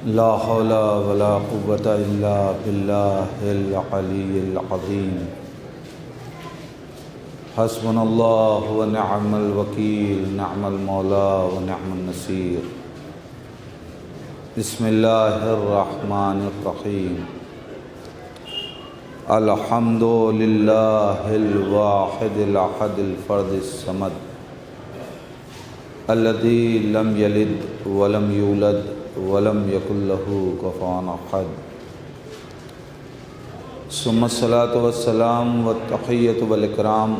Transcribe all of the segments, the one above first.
لا حول ولا قوة إلا بالله العلي العظيم حسبنا الله ونعم الوكيل نعم المولى ونعم النصير بسم الله الرحمن الرحيم الحمد لله الواحد الأحد الفرد الصمد الذي لم يلد ولم يولد ولم يكن له كفوا أحد ثم الصلاة والسلام والتحية والإكرام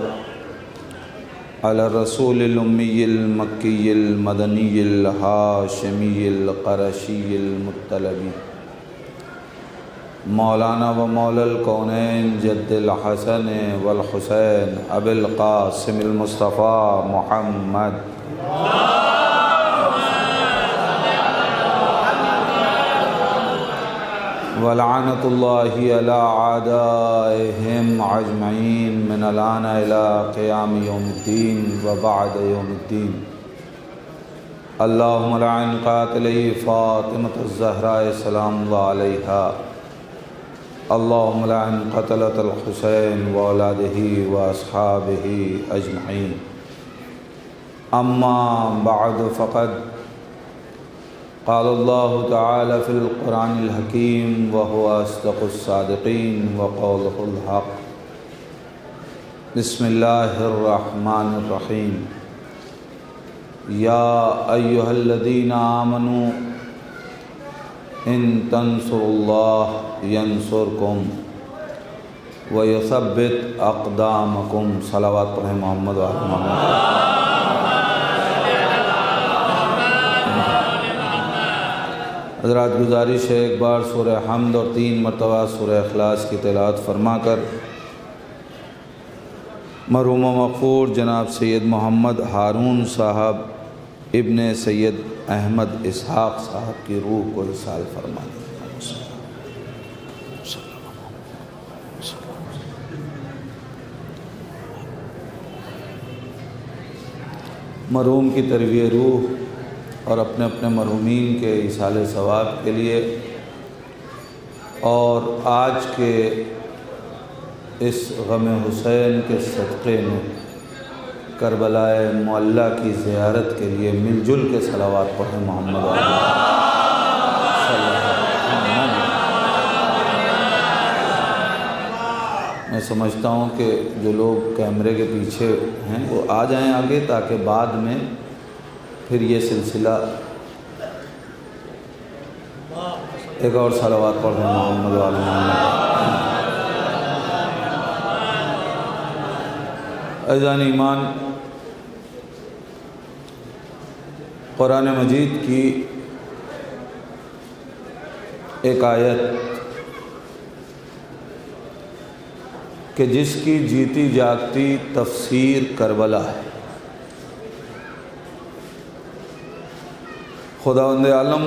على الرسول الأمي المكي المدني الهاشمي القرشي المطلبي مولانا و مولا الكونين جد الحسن والحسين أبي القاسم المصطفى محمد ولعنة الله على أعدائهم أجمعين من الآن إلى قيام يوم الدين وبعد يوم الدين اللهم لعن قاتلي فاطمة الزهراء سلام الله عليها اللهم لعن قتلة الحسين وأولاده وأصحابه أجمعين أما بعد فقد قال الله تعالى في القرآن الحكيم وهو أصدق الصادقين وقوله الحق بسم الله الرحمن الرحيم يا أيها الذين آمنوا إن تنصروا الله ينصركم ويثبت أقدامكم صلوات محمد وعلى محمد حضرات گزارش ہے ایک بار سورہ حمد اور 3 مرتبہ سورہ اخلاص کی تلاوت فرما کر مرحوم و مغفور جناب سید محمد ہارون صاحب ابن سید احمد اسحاق صاحب کی روح کو اصال فرما دیں۔ مرحوم کی ترویہ روح اور اپنے اپنے مرحومین کے ایصال ثواب کے لیے اور آج کے اس غم حسین کے صدقے میں کربلا معلیٰ کی زیارت کے لیے مل جل کے صلوات پڑھیں محمد میں سمجھتا ہوں کہ جو لوگ کیمرے کے پیچھے ہیں وہ آ جائیں آگے تاکہ بعد میں پھر یہ سلسلہ ایک اور صلوات پڑھیں محمد و آل محمد۔ عزیزان ایمان، قرآن مجید کی ایک آیت کہ جس کی جیتی جاگتی تفسیر کربلا ہے، خداوند عالم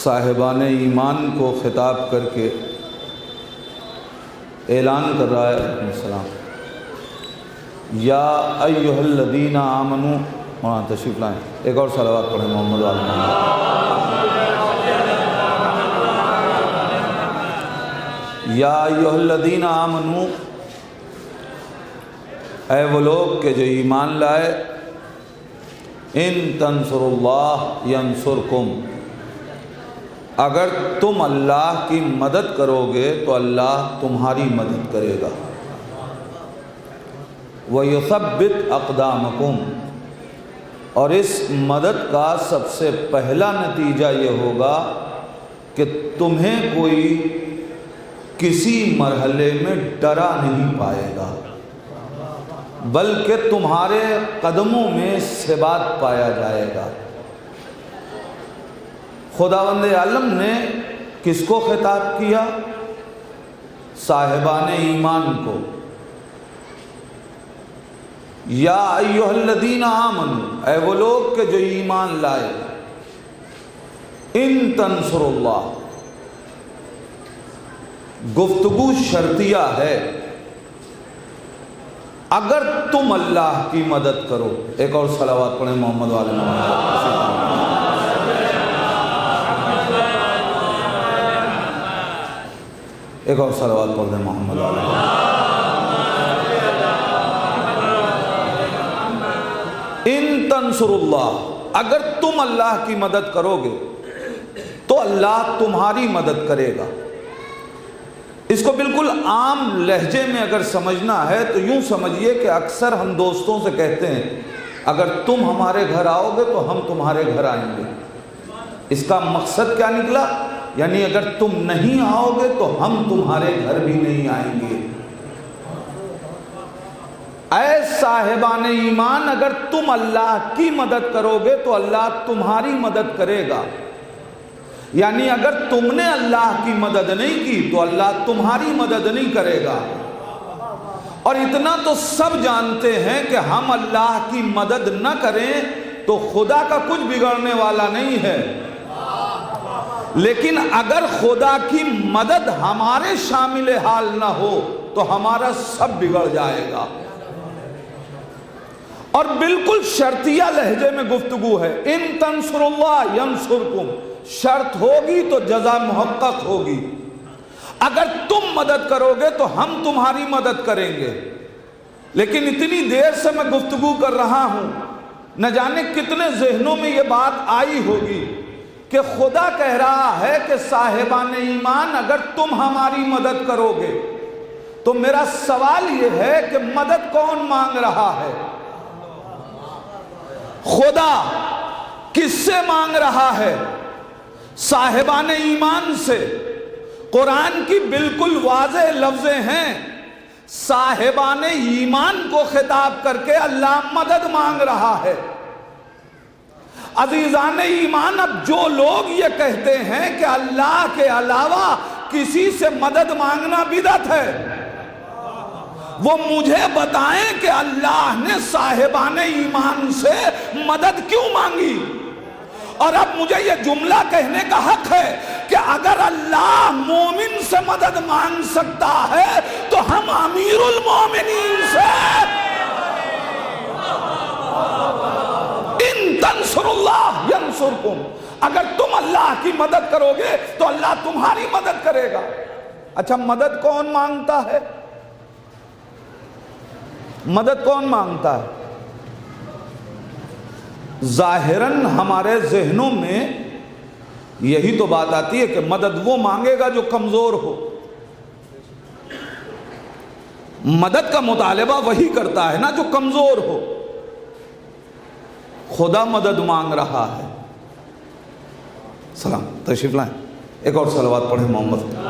صاحبان ایمان کو خطاب کر کے اعلان کر رہا ہے السلام یا ایھا الذین آمنوا، مولانا تشریف لائیں، ایک اور صلوات پڑھیں محمد علیہ یا ایھا الذین آمنوا، اے وہ لوگ کہ جو ایمان لائے، ان تنصروا اللہ ینصرکم، اگر تم اللہ کی مدد کرو گے تو اللہ تمہاری مدد کرے گا، وَيُثَبِّتْ أَقْدَامَكُمْ، اور اس مدد کا سب سے پہلا نتیجہ یہ ہوگا کہ تمہیں کوئی کسی مرحلے میں ڈرا نہیں پائے گا بلکہ تمہارے قدموں میں ثبات پایا جائے گا۔ خداوند عالم نے کس کو خطاب کیا؟ صاحبان ایمان کو۔ یا ایھا الذین آمنوا، اے وہ لوگ کہ جو ایمان لائے، ان تنصروا اللہ، گفتگو شرطیہ ہے، اگر تم اللہ کی مدد کرو۔ ایک اور صلوات پڑھیں محمد والے محمد۔ ایک اور صلوات پڑھ دیں محمد علیہ۔ ان تنصر اللہ، اگر تم اللہ کی مدد کرو گے تو اللہ تمہاری مدد کرے گا۔ اس کو بالکل عام لہجے میں اگر سمجھنا ہے تو یوں سمجھیے کہ اکثر ہم دوستوں سے کہتے ہیں اگر تم ہمارے گھر آؤ گے تو ہم تمہارے گھر آئیں گے۔ اس کا مقصد کیا نکلا؟ یعنی اگر تم نہیں آؤ گے تو ہم تمہارے گھر بھی نہیں آئیں گے۔ اے صاحبان ایمان، اگر تم اللہ کی مدد کرو گے تو اللہ تمہاری مدد کرے گا۔ یعنی اگر تم نے اللہ کی مدد نہیں کی تو اللہ تمہاری مدد نہیں کرے گا۔ اور اتنا تو سب جانتے ہیں کہ ہم اللہ کی مدد نہ کریں تو خدا کا کچھ بگڑنے والا نہیں ہے، لیکن اگر خدا کی مدد ہمارے شامل حال نہ ہو تو ہمارا سب بگڑ جائے گا۔ اور بالکل شرطیہ لہجے میں گفتگو ہے۔ ان تنصر اللہ ینصرکم، شرط ہوگی تو جزا محقق ہوگی۔ اگر تم مدد کرو گے تو ہم تمہاری مدد کریں گے۔ لیکن اتنی دیر سے میں گفتگو کر رہا ہوں، نہ جانے کتنے ذہنوں میں یہ بات آئی ہوگی کہ خدا کہہ رہا ہے کہ صاحبان ایمان اگر تم ہماری مدد کرو گے، تو میرا سوال یہ ہے کہ مدد کون مانگ رہا ہے؟ خدا کس سے مانگ رہا ہے؟ صاحبان ایمان سے۔ قرآن کی بالکل واضح لفظیں ہیں، صاحبان ایمان کو خطاب کر کے اللہ مدد مانگ رہا ہے۔ عزیزان ایمان، اب جو لوگ یہ کہتے ہیں کہ اللہ کے علاوہ کسی سے مدد مانگنا بدعت ہے، وہ مجھے بتائیں کہ اللہ نے صاحبان ایمان سے مدد کیوں مانگی؟ اور اب مجھے یہ جملہ کہنے کا حق ہے کہ اگر اللہ مومن سے مدد مانگ سکتا ہے تو ہم امیر المومنین سے ان تنصر اللہ ینصرکم، اگر تم اللہ کی مدد کرو گے تو اللہ تمہاری مدد کرے گا۔ اچھا، مدد کون مانگتا ہے؟ مدد کون مانگتا ہے؟ ظاہراً ہمارے ذہنوں میں یہی تو بات آتی ہے کہ مدد وہ مانگے گا جو کمزور ہو۔ مدد کا مطالبہ وہی کرتا ہے نا جو کمزور ہو۔ خدا مدد مانگ رہا ہے۔ سلام، تشریف لائیں، ایک اور صلوات پڑھیں محمد۔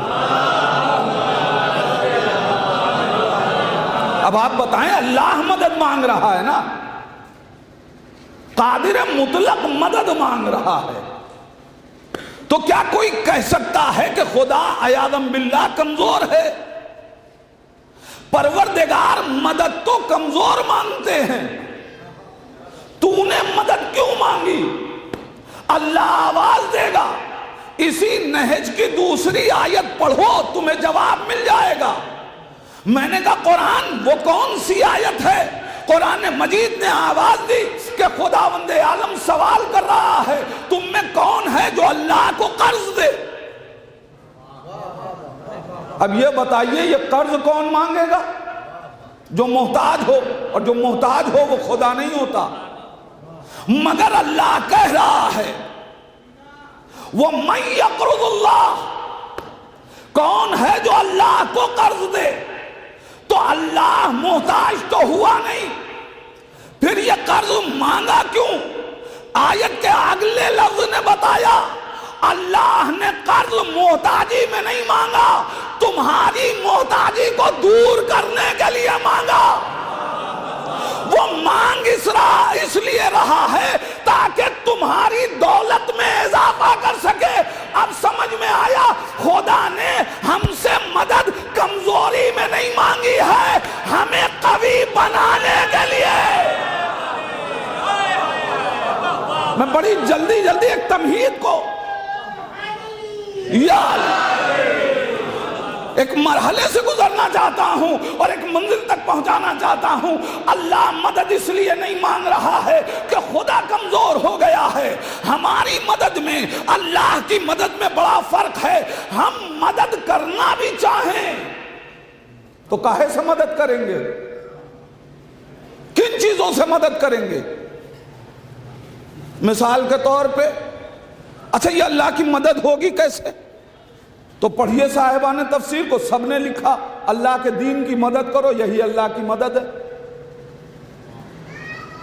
اب آپ بتائیں، اللہ مدد مانگ رہا ہے نا، قادر مطلق مدد مانگ رہا ہے، تو کیا کوئی کہہ سکتا ہے کہ خدا عیاذ باللہ کمزور ہے؟ پروردگار مدد تو کمزور مانگتے ہیں، تو نے مدد کیوں مانگی؟ اللہ آواز دے گا۔ اسی نہج کی دوسری آیت پڑھو، تمہیں جواب مل جائے گا۔ میں نے کہا قرآن وہ کون سی آیت ہے؟ قرآن مجید نے آواز دی کہ خداوند عالم سوال کر رہا ہے، تم میں کون ہے جو اللہ کو قرض دے؟ اب یہ بتائیے، یہ قرض کون مانگے گا؟ جو محتاج ہو، اور جو محتاج ہو وہ خدا نہیں ہوتا۔ مگر اللہ کہہ رہا ہے وَمَن يَقْرُضُ اللَّهُ، کون ہے جو اللہ کو قرض دے؟ تو اللہ محتاج تو ہوا نہیں، پھر یہ قرض مانگا کیوں؟ آیت کے اگلے لفظ نے بتایا اللہ نے قرض محتاجی میں نہیں مانگا، تمہاری محتاجی کو دور کرنے کے لیے مانگا۔ وہ مانگ اس لیے رہا ہے تاکہ تمہاری دولت میں اضافہ کر سکے۔ اب سمجھ میں آیا، خدا نے ہم سے مدد کمزوری میں نہیں مانگی ہے، ہمیں قوی بنانے کے لیے۔ میں بڑی جلدی ایک تمہید کو ایک مرحلے سے گزرنا چاہتا ہوں اور ایک منزل تک پہنچانا چاہتا ہوں. اللہ مدد اس لیے نہیں مانگ رہا ہے کہ خدا کمزور ہو گیا ہے. ہماری مدد میں اللہ کی مدد میں بڑا فرق ہے. ہم مدد کرنا بھی چاہیں تو کاہے سے مدد کریں گے؟ کن چیزوں سے مدد کریں گے؟ مثال کے طور پہ اچھا یہ اللہ کی مدد ہوگی کیسے؟ تو پڑھیے صاحبان تفسیر کو، سب نے لکھا اللہ کے دین کی مدد کرو، یہی اللہ کی مدد ہے.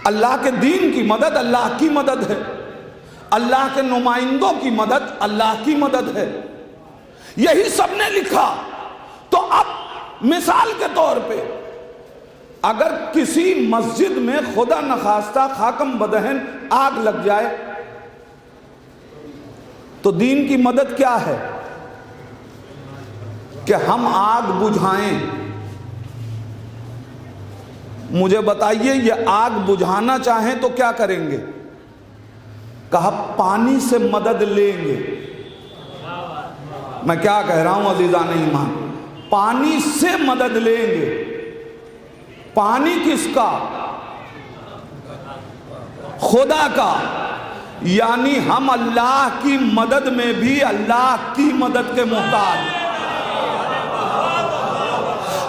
اللہ کے دین کی مدد اللہ کی مدد ہے. اللہ کے نمائندوں کی مدد اللہ کی مدد ہے. یہی سب نے لکھا. تو اب مثال کے طور پہ اگر کسی مسجد میں خدا نخواستہ خاکم بدہن آگ لگ جائے تو دین کی مدد کیا ہے؟ کہ ہم آگ بجھائیں. مجھے بتائیے یہ آگ بجھانا چاہیں تو کیا کریں گے؟ کہا پانی سے مدد لیں گے. میں کیا کہہ رہا ہوں عزیزان ایمان؟ پانی سے مدد لیں گے. پانی کس کا؟ خدا کا. یعنی ہم اللہ کی مدد میں بھی اللہ کی مدد کے محتاج.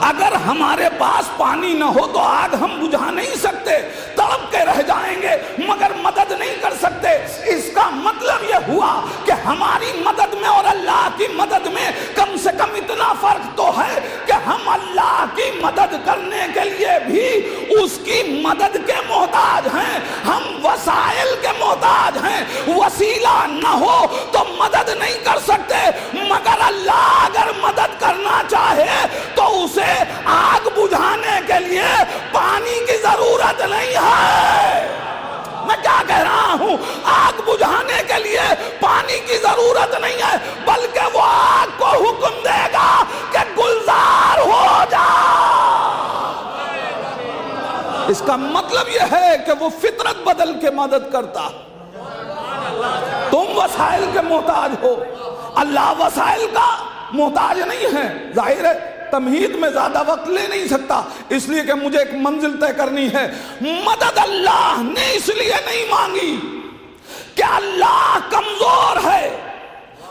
اگر ہمارے پاس پانی نہ ہو تو آگ ہم بجھا نہیں سکتے، تڑپ کے رہ جائیں گے مگر مدد نہیں کر سکتے. اس کا مطلب یہ ہوا کہ ہماری مدد میں اور اللہ کی مدد میں کم سے کم اتنا فرق تو ہے کہ ہم اللہ کی مدد کرنے کے لیے بھی اس کی مدد کے محتاج ہیں. ہم وسائل کے محتاج ہیں. وسیلہ نہ ہو تو مدد نہیں کر سکتے، مگر اللہ اگر مدد کرنا چاہے تو اسے آگ بجھانے کے لیے پانی کی ضرورت نہیں ہے. میں کیا کہہ رہا ہوں؟ آگ بجھانے کے لیے پانی کی ضرورت نہیں ہے، بلکہ وہ آگ کو حکم دے گا کہ گلزار ہو جا. اس کا مطلب یہ ہے کہ وہ فطرت بدل کے مدد کرتا. تم وسائل کے محتاج ہو، اللہ وسائل کا محتاج نہیں ہے. ظاہر ہے تمہید میں زیادہ وقت لے نہیں سکتا، اس لیے کہ مجھے ایک منزل طے کرنی ہے. مدد اللہ نے اس لیے نہیں مانگی کہ اللہ کمزور ہے.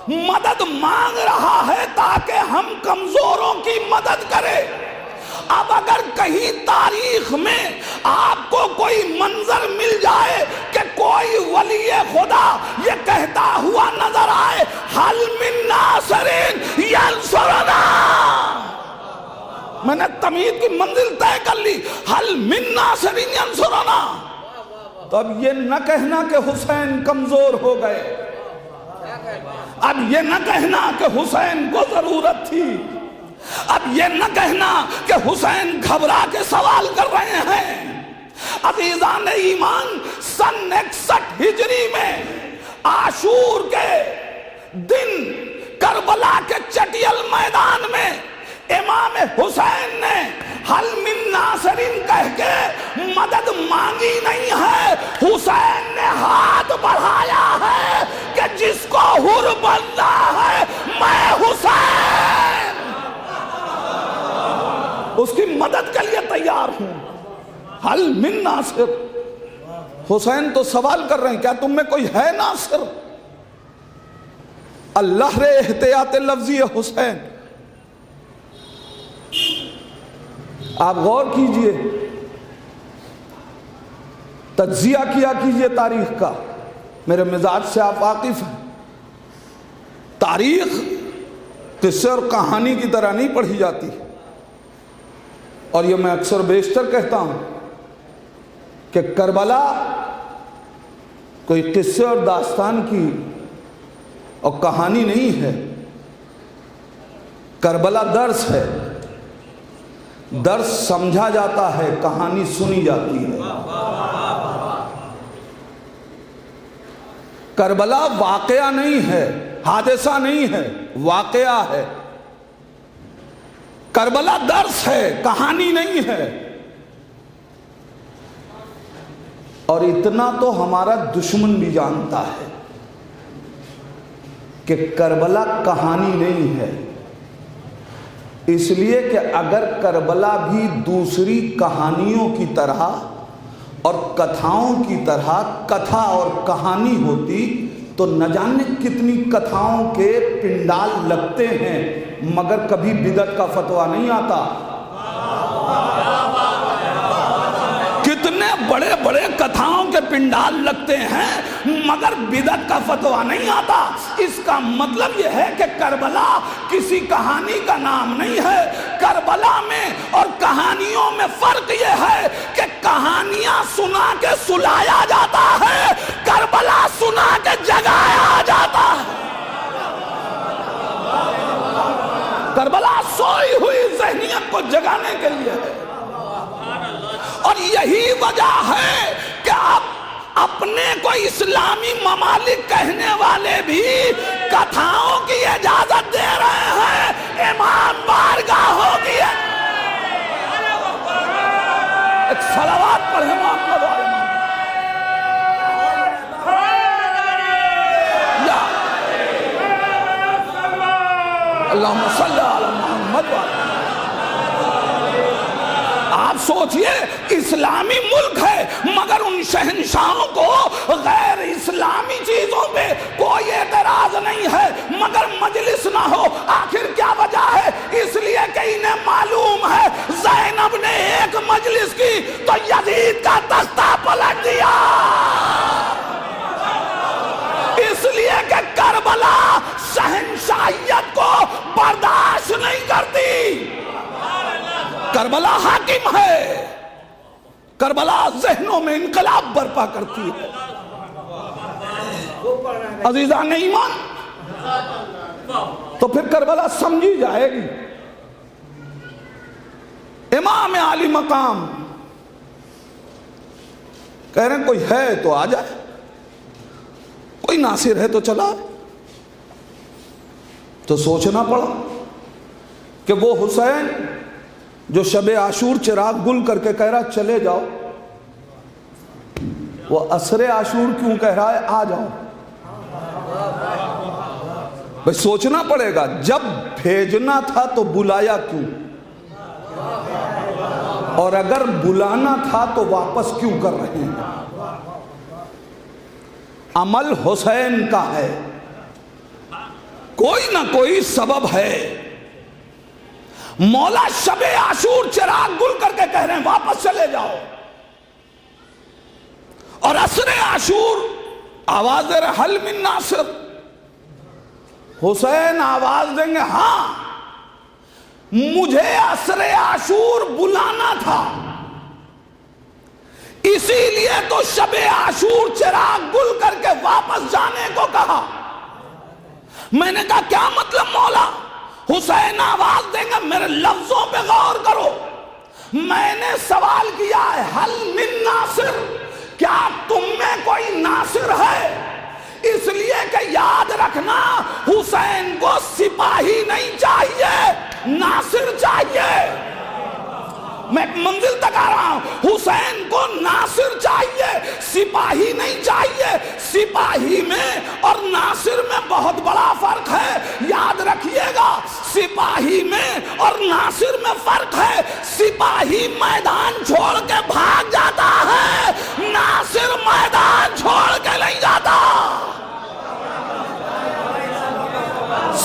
مدد مانگ رہا ہے تاکہ ہم کمزوروں کی مدد کریں. اب اگر کہیں تاریخ میں آپ کو کوئی منظر مل جائے کہ کوئی ولی خدا یہ کہتا ہوا نظر آئے حل من ناصر ینصرنا، میں نے تمہید کی منزل طے کر لی، حل من ناصر ینصرنا، تو اب یہ نہ کہنا کہ حسین کمزور ہو گئے، اب یہ نہ کہنا کہ حسین کو ضرورت تھی، اب یہ نہ کہنا کہ حسین گھبرا کے سوال کر رہے ہیں. عزیزان ایمان، سن 61 ہجری میں عاشور کے دن کربلا کے چٹیل میدان میں امام حسین نے حل من ناصرین کہہ کے مدد مانگی نہیں ہے، حسین نے ہاتھ بڑھایا ہے کہ جس کو حر بننا ہے میں حسین اس کی مدد کے لیے تیار ہوں. حل من ناصر. حسین تو سوال کر رہے ہیں کیا تم میں کوئی ہے ناصر؟ اللہ رے احتیاط لفظی حسین. آپ غور کیجئے، تجزیہ کیا کیجئے تاریخ کا. میرے مزاج سے آپ واقف ہیں. تاریخ قصے اور کہانی کی طرح نہیں پڑھی جاتی، اور یہ میں اکثر بیشتر کہتا ہوں کہ کربلا کوئی قصے اور داستان کی اور کہانی نہیں ہے. کربلا درس ہے. درس سمجھا جاتا ہے، کہانی سنی جاتی ہے. کربلا واقعہ نہیں ہے، حادثہ نہیں ہے، واقعہ ہے. کربلا درس ہے، کہانی نہیں ہے. اور اتنا تو ہمارا دشمن بھی جانتا ہے کہ کربلا کہانی نہیں ہے. اس لیے کہ اگر کربلا بھی دوسری کہانیوں کی طرح اور کتھاؤں کی طرح کتھا اور کہانی ہوتی تو نہ جانے کتنی کتھاؤں کے پنڈال لگتے ہیں، مگر کبھی بدعت کا فتویٰ نہیں آتا۔ کتنے بڑے بڑے کتھاؤں کے پنڈال لگتے ہیں مگر بدعت کا فتویٰ نہیں آتا۔ اس کا مطلب یہ ہے کہ کربلا کسی کہانی کا نام نہیں ہے۔ کربلا میں اور کہانیوں میں فرق یہ ہے کہ کہانیاں سنا کے سلایا جاتا ہے، کربلا سنا کے جگایا جاتا ہے۔ کربلا سوئی ہوئی ذہنیت کو جگانے کے لیے ہے، اور یہی وجہ ہے کہ آپ اپنے کو اسلامی ممالک کہنے والے بھی کتھاؤں کی اجازت دے رہے ہیں۔ امام بارگاہوں کی ایک صلوات پڑھیں محمد اللہم صلی علی محمد۔ آپ سوچئے اسلامی ملک ہے مگر ان شہنشاہوں کو غیر اسلامی چیزوں پہ کوئی اعتراض نہیں ہے مگر مجلس نہ ہو۔ آخر کیا وجہ ہے؟ اس لیے کہ انہیں معلوم ہے زینب نے ایک مجلس کی تو یزید کا تختہ پلٹ دیا، اس لیے کہ کربلا شہنشاہیت کو برداشت نہیں کرتی۔ کربلا حاکم ہے، کربلا ذہنوں میں انقلاب برپا کرتی ہے۔ عزیزان ایمان، تو پھر کربلا سمجھی جائے گی۔ امام عالی مقام کہہ رہے ہیں کوئی ہے تو آ جائے، کوئی ناصر ہے تو چلا۔ تو سوچنا پڑا کہ وہ حسین جو شب عاشور چراغ گل کر کے کہہ رہا چلے جاؤ، وہ عصر عاشور کیوں کہہ رہا ہے آ جاؤ؟ بھئی سوچنا پڑے گا، جب بھیجنا تھا تو بلایا کیوں، اور اگر بلانا تھا تو واپس کیوں کر رہے ہیں؟ عمل حسین کا ہے، کوئی نہ کوئی سبب ہے۔ مولا شب عاشور چراغ گل کر کے کہہ رہے ہیں واپس چلے جاؤ، اور عصر عاشور آواز دے رہے حل من ناصر، حسین آواز دیں گے ہاں مجھے عصر عاشور بلانا تھا، اسی لیے تو شب عاشور چراغ گل کر کے واپس جانے کو کہا۔ میں نے کہا کیا مطلب مولا؟ حسین آواز دیں گے، میرے لفظوں پہ غور کرو، میں نے سوال کیا ہے حل من ناصر، کیا تم میں کوئی ناصر ہے؟ اس لیے کہ یاد رکھنا حسین کو سپاہی نہیں چاہیے، ناصر چاہیے۔ میں ایک منزل تک آ رہا ہوں، حسین کو ناصر چاہیے، سپاہی نہیں چاہیے۔ سپاہی میں اور ناصر میں بہت بڑا فرق ہے، یاد رکھیے گا، سپاہی میں اور ناصر میں فرق ہے۔ سپاہی میدان چھوڑ کے بھاگ جاتا ہے، ناصر میدان چھوڑ کے نہیں جاتا۔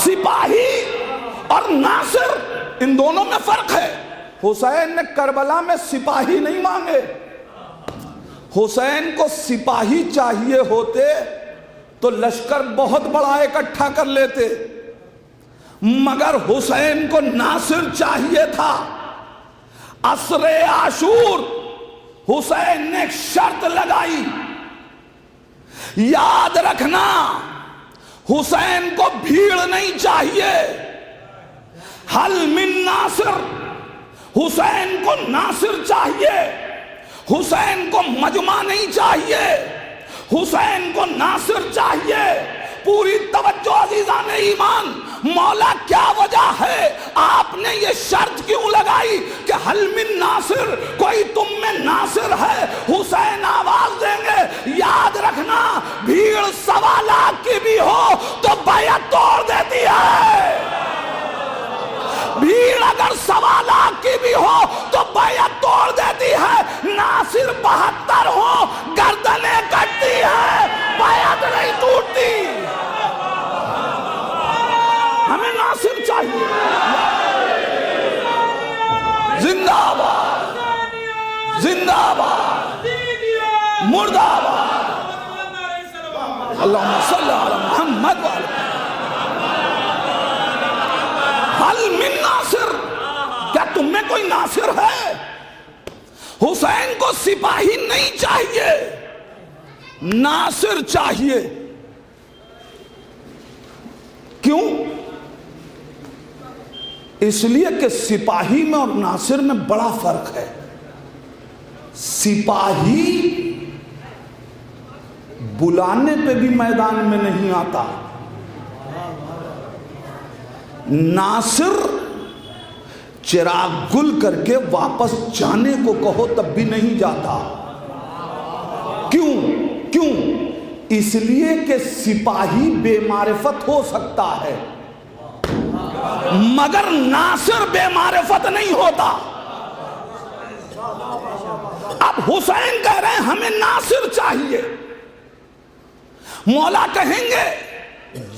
سپاہی اور ناصر ان دونوں میں فرق ہے۔ حسین نے کربلا میں سپاہی نہیں مانگے، حسین کو سپاہی چاہیے ہوتے تو لشکر بہت بڑا اکٹھا کر لیتے، مگر حسین کو ناصر چاہیے تھا۔ عصر عاشور حسین نے ایک شرط لگائی، یاد رکھنا حسین کو بھیڑ نہیں چاہیے، حل من ناصر، حسین کو ناصر چاہیے، حسین کو مجمع نہیں چاہیے، حسین کو ناصر چاہیے۔ پوری توجہ عزیزان ایمان، مولا کیا وجہ ہے آپ نے یہ شرط کیوں لگائی کہ حل من ناصر، کوئی تم میں ناصر ہے؟ حسین آواز دیں گے یاد رکھنا بھیڑ 1.25 لاکھ کی بھی ہو تو بیعت توڑ دیتی ہے، بھیڑ اگر بھی ہو تو بیعت توڑ دیتی ہے، ناصر 72 ہو گردنیں کٹتی ہے، بیعت نہیں ٹوٹتی۔ ہمیں ناصر چاہیے۔ زندہ آباد، زندہ آباد، مردہ آباد۔ اللہم صلی علی محمد وعلی حل من ناصر، کیا تم میں کوئی ناصر ہے؟ حسین کو سپاہی نہیں چاہیے، ناصر چاہیے۔ کیوں؟ اس لیے کہ سپاہی میں اور ناصر میں بڑا فرق ہے۔ سپاہی بلانے پہ بھی میدان میں نہیں آتا، ناصر چراغ گل کر کے واپس جانے کو کہو تب بھی نہیں جاتا۔ کیوں؟ اس لیے کہ سپاہی بے معرفت ہو سکتا ہے مگر ناصر بے معرفت نہیں ہوتا۔ اب حسین کہہ رہے ہیں ہمیں ناصر چاہیے۔ مولا کہیں گے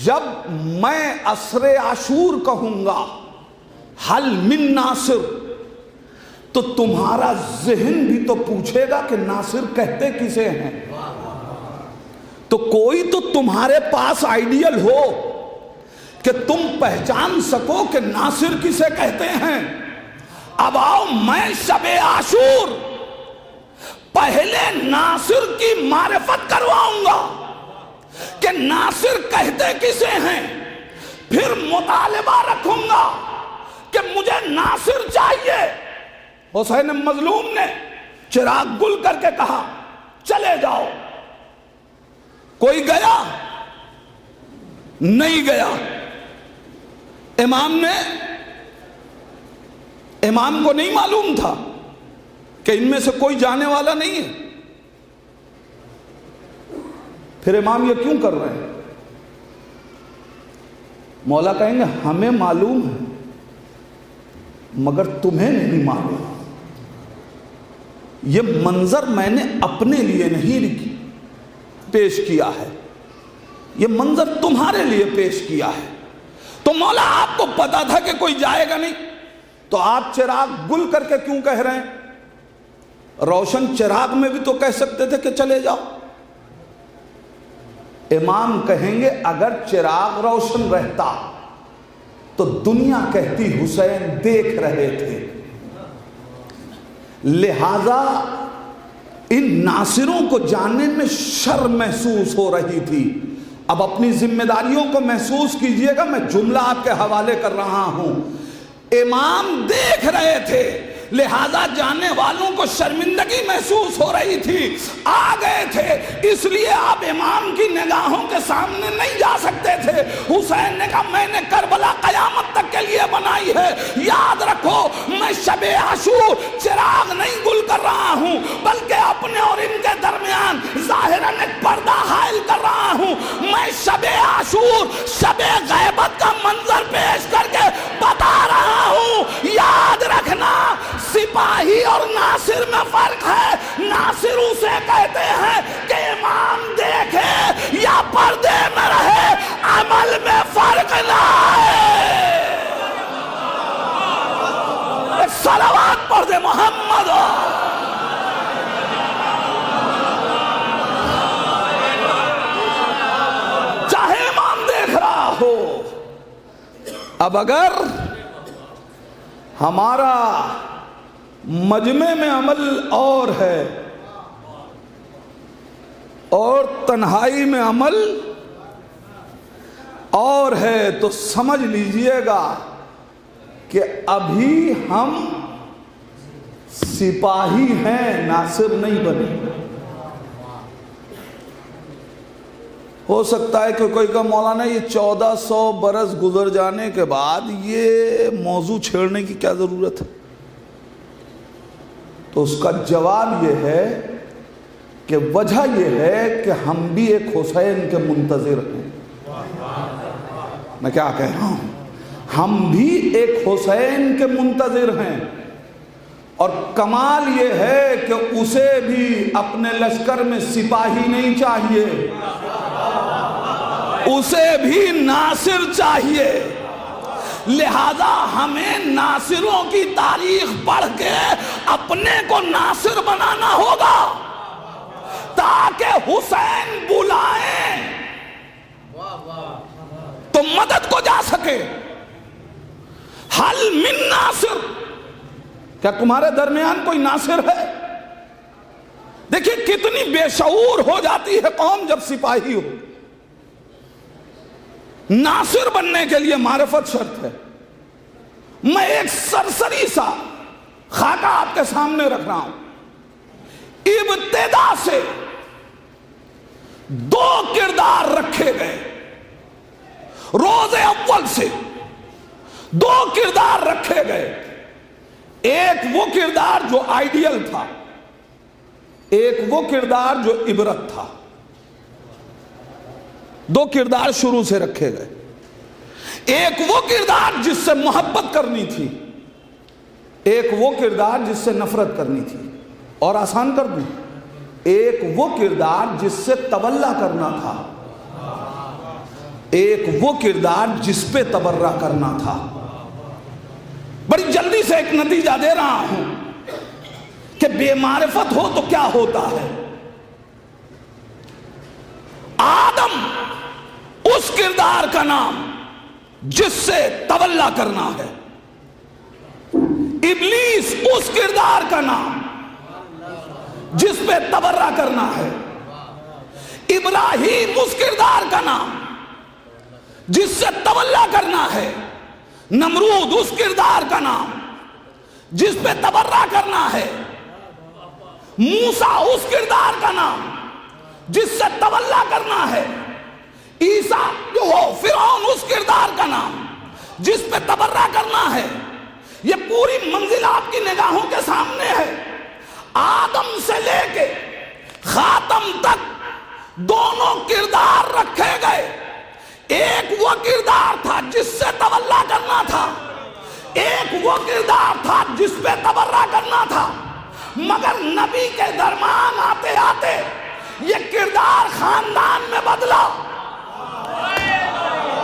جب میں عصر عاشور کہوں گا حل من ناصر تو تمہارا ذہن بھی تو پوچھے گا کہ ناصر کہتے کسے ہیں، تو کوئی تو تمہارے پاس آئیڈیل ہو کہ تم پہچان سکو کہ ناصر کسے کہتے ہیں۔ اب آؤ میں شب عاشور پہلے ناصر کی معرفت کرواؤں گا کہ ناصر کہتے کسے ہیں، پھر مطالبہ رکھوں گا کہ مجھے ناصر چاہیے۔ حسین مظلوم نے چراغ گل کر کے کہا چلے جاؤ۔ کوئی گیا؟ نہیں گیا۔ امام کو نہیں معلوم تھا کہ ان میں سے کوئی جانے والا نہیں ہے؟ پھر امام یہ کیوں کر رہے ہیں؟ مولا کہیں گے ہمیں معلوم ہے مگر تمہیں نہیں معلوم۔ یہ منظر میں نے اپنے لیے نہیں پیش کیا ہے، یہ منظر تمہارے لیے پیش کیا ہے۔ تو مولا آپ کو پتا تھا کہ کوئی جائے گا نہیں، تو آپ چراغ گل کر کے کیوں کہہ رہے ہیں؟ روشن چراغ میں بھی تو کہہ سکتے تھے کہ چلے جاؤ۔ امام کہیں گے اگر چراغ روشن رہتا تو دنیا کہتی حسین دیکھ رہے تھے، لہذا ان ناصروں کو جاننے میں شرم محسوس ہو رہی تھی۔ اب اپنی ذمہ داریوں کو محسوس کیجئے گا، میں جملہ آپ کے حوالے کر رہا ہوں۔ امام دیکھ رہے تھے لہذا جانے والوں کو شرمندگی محسوس ہو رہی تھی، آ گئے تھے، اس لیے آپ امام کی نگاہوں کے سامنے نہیں جا سکتے تھے۔ حسین نے کہا میں نے کربلا قیامت تک کے لیے بنائی ہے، یاد رکھو میں شب عاشور چراغ نہیں گل کر رہا ہوں بلکہ اپنے اور ان کے درمیان ظاہراً ایک پردہ حائل کر رہا ہوں۔ میں شب عاشور شب غیبت کا منظر پیش کر کے بتا رہا ہوں، یاد رکھنا سپاہی اور ناصر میں فرق ہے۔ ناصر اسے کہتے ہیں کہ امام دیکھے یا پردے میں رہے، عمل میں فرق نہ ہے۔ ایک صلوات پڑھ دے محمد۔ چاہے امام دیکھ رہا ہو۔ اب اگر ہمارا مجمع میں عمل اور ہے اور تنہائی میں عمل اور ہے تو سمجھ لیجئے گا کہ ابھی ہم سپاہی ہیں، ناصر نہیں بنے۔ ہو سکتا ہے کہ کوئی کہ مولانا یہ 1400 برس گزر جانے کے بعد یہ موضوع چھیڑنے کی کیا ضرورت ہے؟ تو اس کا جواب یہ ہے کہ وجہ یہ ہے کہ ہم بھی ایک حسین کے منتظر ہیں۔ میں کیا کہہ رہا ہوں؟ ہم بھی ایک حسین کے منتظر ہیں۔ اور کمال یہ ہے کہ اسے بھی اپنے لشکر میں سپاہی نہیں چاہیے، اسے بھی ناصر چاہیے۔ لہذا ہمیں ناصروں کی تاریخ پڑھ کے اپنے کو ناصر بنانا ہوگا تاکہ حسین بلائیں تو مدد کو جا سکے۔ حل من ناصر، کیا تمہارے درمیان کوئی ناصر ہے؟ دیکھیں کتنی بے شعور ہو جاتی ہے قوم جب سپاہی ہو۔ ناصر بننے کے لیے معرفت شرط ہے۔ میں ایک سرسری سا خاکہ آپ کے سامنے رکھ رہا ہوں۔ ابتدا سے دو کردار رکھے گئے، روز اول سے دو کردار رکھے گئے۔ ایک وہ کردار جو آئیڈیل تھا، ایک وہ کردار جو عبرت تھا۔ دو کردار شروع سے رکھے گئے۔ ایک وہ کردار جس سے محبت کرنی تھی، ایک وہ کردار جس سے نفرت کرنی تھی۔ اور آسان کر دوں، ایک وہ کردار جس سے تولا کرنا تھا، ایک وہ کردار جس پہ تبرہ کرنا تھا۔ بڑی جلدی سے ایک نتیجہ دے رہا ہوں کہ بے معرفت ہو تو کیا ہوتا ہے۔ آدم اس کردار کا نام جس سے تولا کرنا ہے، ابلیس اس کردار کا نام جس پہ تبرہ کرنا ہے، ابراہیم اس کردار کا نام جس سے تولا کرنا ہے، نمرود اس کردار کا نام جس پہ تبرہ کرنا ہے، موسیٰ اس کردار کا نام جس سے تولا کرنا ہے، عیسیٰ جو ہو فرعون اس کردار کا نام جس پہ تبرہ کرنا ہے۔ یہ پوری منزل آپ کی نگاہوں کے سامنے ہے۔ آدم سے لے کے خاتم تک دونوں کردار رکھے گئے۔ ایک وہ کردار تھا جس سے تولا کرنا تھا، ایک وہ کردار تھا جس پہ تبرہ کرنا تھا۔ مگر نبی کے درمیان آتے آتے یہ کردار خاندان میں بدلا۔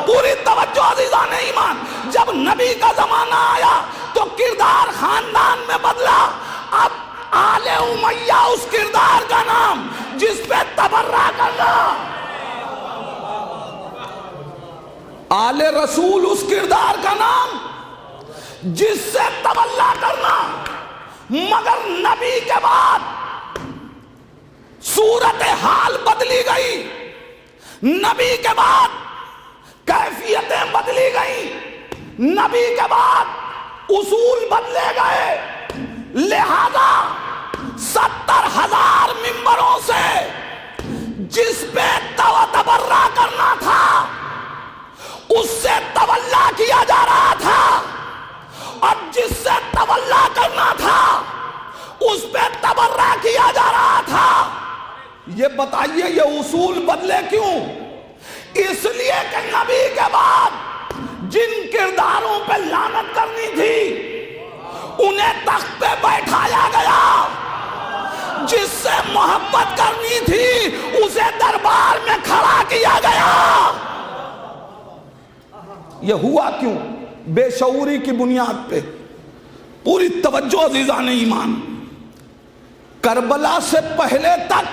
پوری توجہ عزیزان ایمان، جب نبی کا زمانہ آیا تو کردار خاندان میں بدلا۔ اب آل امیہ اس کردار کا نام جس پہ تبرہ کرنا، آل رسول اس کردار کا نام جس سے تولا کرنا۔ مگر نبی کے بعد صورتحال بدلی گئی، نبی کے بعد کیفیتیں بدلی گئی، نبی کے بعد اصول بدلے گئے۔ لہذا 70,000 ممبروں سے جس پہ تبرہ کرنا تھا اس سے تولا کیا جا رہا تھا، اور جس سے تولا کرنا تھا اس پہ تبرہ کیا جا رہا تھا۔ یہ بتائیے یہ اصول بدلے کیوں؟ اس لیے کہ نبی کے بعد جن کرداروں پہ لعنت کرنی تھی انہیں تخت پہ بیٹھایا گیا، جس سے محبت کرنی تھی اسے دربار میں کھڑا کیا گیا۔ یہ ہوا کیوں؟ بے شعوری کی بنیاد پہ۔ پوری توجہ عزیزان ایمان، کربلا سے پہلے تک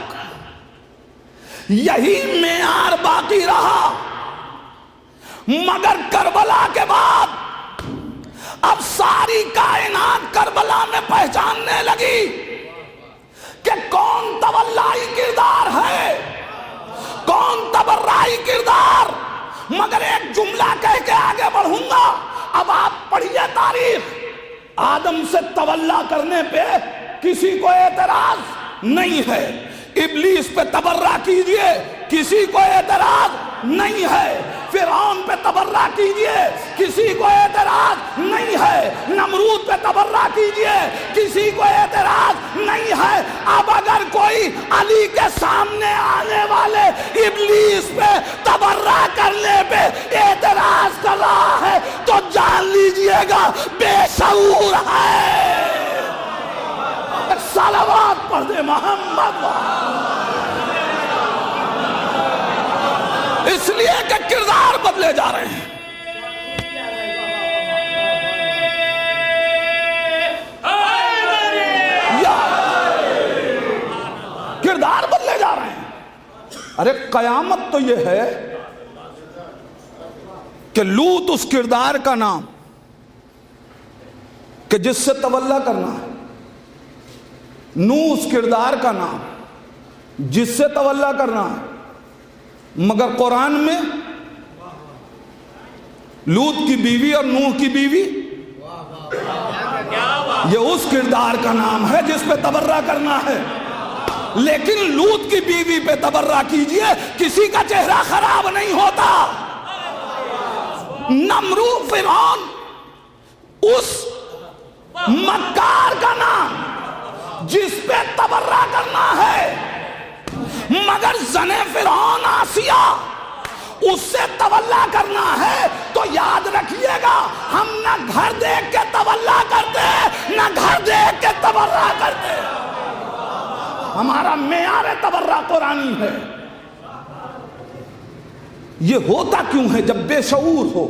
یہی معیار باقی رہا، مگر کربلا کے بعد اب ساری کائنات کربلا میں پہچاننے لگی کہ کون تولائی کردار ہے، کون تبرعی کردار۔ مگر ایک جملہ کہہ کے آگے بڑھوں گا۔ اب آپ پڑھیے تاریخ، آدم سے تولا کرنے پہ کسی کو اعتراض نہیں ہے، ابلیس پہ تبرہ کیجئے کسی کو اعتراض نہیں ہے، فرعون پہ تبرہ کیجئے کسی کو اعتراض نہیں ہے، نمرود پہ تبرہ کیجئے کسی کو اعتراض نہیں ہے۔ اب اگر کوئی علی کے سامنے آنے والے ابلیس پہ تبرہ کرنے پہ اعتراض کر رہا ہے تو جان لیجئے گا بے شعور ہے۔ مرد محمد، اس لیے کہ کردار بدلے جا رہے ہیں۔ کردار بدلے جا رہے ہیں۔ ارے قیامت تو یہ ہے کہ لوط اس کردار کا نام کہ جس سے تولا کرنا ہے، نوح اس کردار کا نام جس سے تولا کرنا ہے، مگر قرآن میں لوط کی بیوی اور نوح کی بیوی یہ اس کردار کا نام ہے جس پہ تبرہ کرنا ہے۔ لیکن لوط کی بیوی پہ تبرہ کیجئے، کسی کا چہرہ خراب نہیں ہوتا۔ نمرود فرعون اس مکار کا نام جس پہ تبرہ کرنا ہے، مگر زن فرعون آسیہ اس سے تولا کرنا ہے تو یاد رکھیے گا، ہم نہ گھر دیکھ کے تولا کرتے نہ گھر دیکھ کے تبرہ کرتے، ہمارا معیار تبرہ قرآنی ہے۔ یہ ہوتا کیوں ہے؟ جب بے شعور ہو،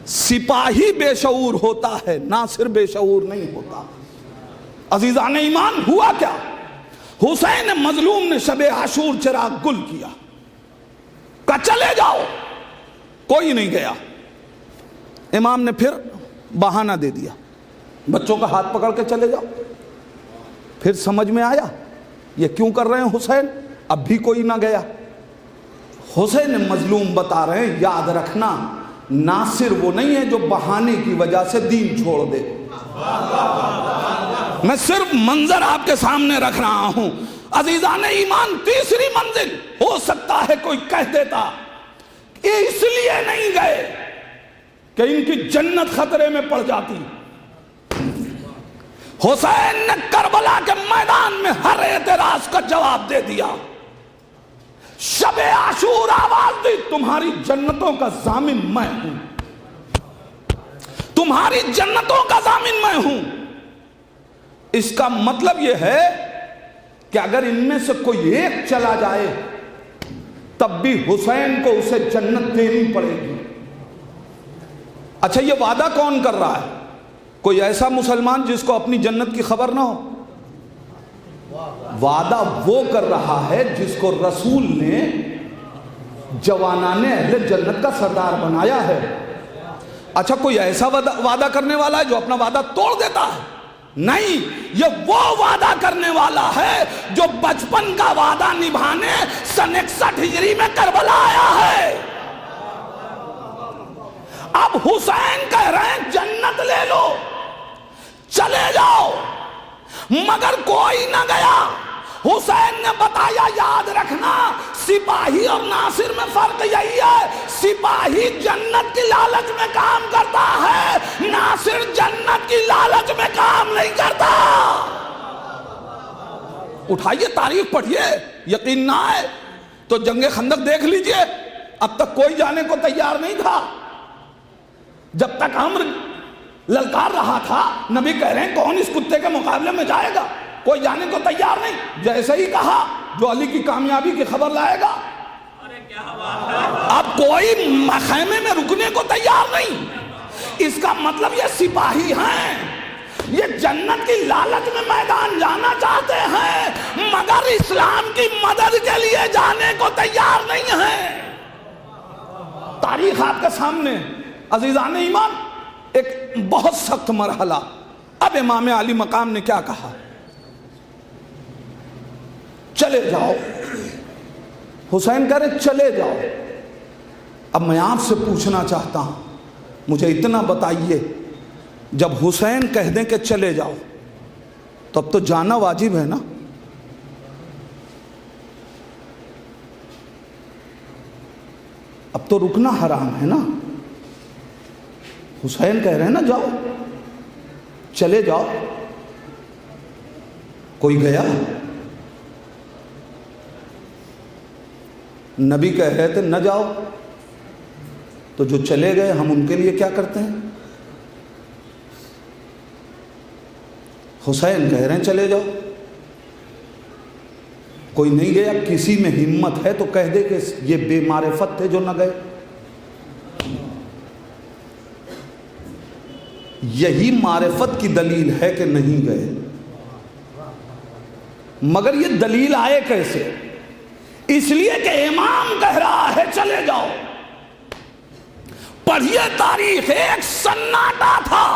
سپاہی بے شعور ہوتا ہے، ناصر بے شعور نہیں ہوتا۔ عزیزان ایمان، ہوا کیا؟ حسین مظلوم نے شب عاشور چراغ گل کیا، کہا چلے جاؤ، کوئی نہیں گیا۔ امام نے پھر بہانہ دے دیا، بچوں کا ہاتھ پکڑ کے چلے جاؤ۔ پھر سمجھ میں آیا یہ کیوں کر رہے ہیں حسین، اب بھی کوئی نہ گیا۔ حسین مظلوم بتا رہے ہیں یاد رکھنا، ناصر وہ نہیں ہے جو بہانے کی وجہ سے دین چھوڑ دے۔ میں صرف منظر آپ کے سامنے رکھ رہا ہوں۔ عزیزان ایمان، تیسری منزل ہو سکتا ہے کوئی کہہ دیتا یہ اس لیے نہیں گئے کہ ان کی جنت خطرے میں پڑ جاتی۔ حسین نے کربلا کے میدان میں ہر اعتراض کا جواب دے دیا۔ شب عاشور آواز دی، تمہاری جنتوں کا ضامن میں ہوں، تمہاری جنتوں کا ضامن میں ہوں۔ اس کا مطلب یہ ہے کہ اگر ان میں سے کوئی ایک چلا جائے تب بھی حسین کو اسے جنت دینی پڑے گی۔ اچھا، یہ وعدہ کون کر رہا ہے؟ کوئی ایسا مسلمان جس کو اپنی جنت کی خبر نہ ہو؟ وعدہ وہ کر رہا ہے جس کو رسول نے جوانان اہل جنت کا سردار بنایا ہے۔ اچھا، کوئی ایسا وعدہ کرنے والا ہے جو اپنا وعدہ توڑ دیتا ہے؟ نہیں، یہ وہ وعدہ کرنے والا ہے جو بچپن کا وعدہ نبھانے سن 61 ہجری میں کربلا آیا ہے۔ اب حسین کہہ رہے ہیں جنت لے لو، چلے جاؤ، مگر کوئی نہ گیا۔ حسین نے بتایا یاد رکھنا، سپاہی اور ناصر میں فرق یہی ہے، سپاہی جنت کی لالچ میں کام کرتا ہے، ناصر جنت کی لالچ میں کام نہیں کرتا۔ اٹھائیے تاریخ پڑھیے، یقین نہ آئے تو جنگ خندق دیکھ لیجئے، اب تک کوئی جانے کو تیار نہیں تھا۔ جب تک عمر للکار رہا تھا، نبی کہہ رہے ہیں کون اس کتے کے مقابلے میں جائے گا، کوئی جانے کو تیار نہیں۔ جیسے ہی کہا جو علی کی کامیابی کی خبر لائے گا، اب کوئی خیمے میں رکنے کو تیار نہیں۔ اس کا مطلب یہ سپاہی ہیں، یہ جنت کی لالچ میں میدان جانا چاہتے ہیں مگر اسلام کی مدد کے لیے جانے کو تیار نہیں ہیں۔ تاریخ آپ کے سامنے عزیزان ایمان، ایک بہت سخت مرحلہ۔ اب امام علی مقام نے کیا کہا؟ چلے جاؤ۔ حسین کہہ رہے چلے جاؤ۔ اب میں آپ سے پوچھنا چاہتا ہوں، مجھے اتنا بتائیے، جب حسین کہہ دیں کہ چلے جاؤ تب تو جانا واجب ہے نا؟ اب تو رکنا حرام ہے نا؟ حسین کہہ رہے ہیں نا جاؤ، چلے جاؤ، کوئی گیا؟ نبی کہہ رہے تھے نہ جاؤ، تو جو چلے گئے ہم ان کے لیے کیا کرتے ہیں؟ حسین کہہ رہے ہیں چلے جاؤ، کوئی نہیں گیا، کسی میں ہمت ہے تو کہہ دے کہ یہ بے معرفت تھے جو نہ گئے. یہی معرفت کی دلیل ہے کہ نہیں گئے. مگر یہ دلیل آئے کیسے؟ اس لیے کہ امام کہہ رہا ہے چلے جاؤ. پڑھیے تاریخ. ایک سناٹا تھا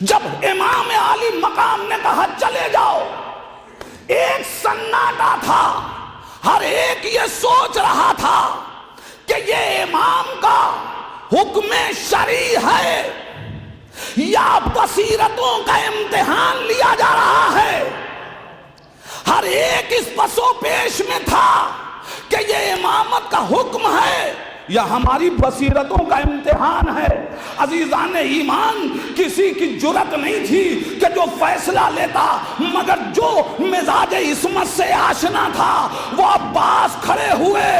جب امام عالی مقام نے کہا چلے جاؤ. ایک سناٹا تھا. ہر ایک یہ سوچ رہا تھا کہ یہ امام کا حکم شرعی ہے یا بصیرتوں کا امتحان لیا جا رہا ہے. ہر ایک اس پس و پیش میں تھا کہ یہ امامت کا حکم ہے یا ہماری بصیرتوں کا امتحان ہے. عزیزان ایمان، کسی کی جرت نہیں تھی کہ جو فیصلہ لیتا، مگر جو مزاج عصمت سے آشنا تھا وہ عباس کھڑے ہوئے.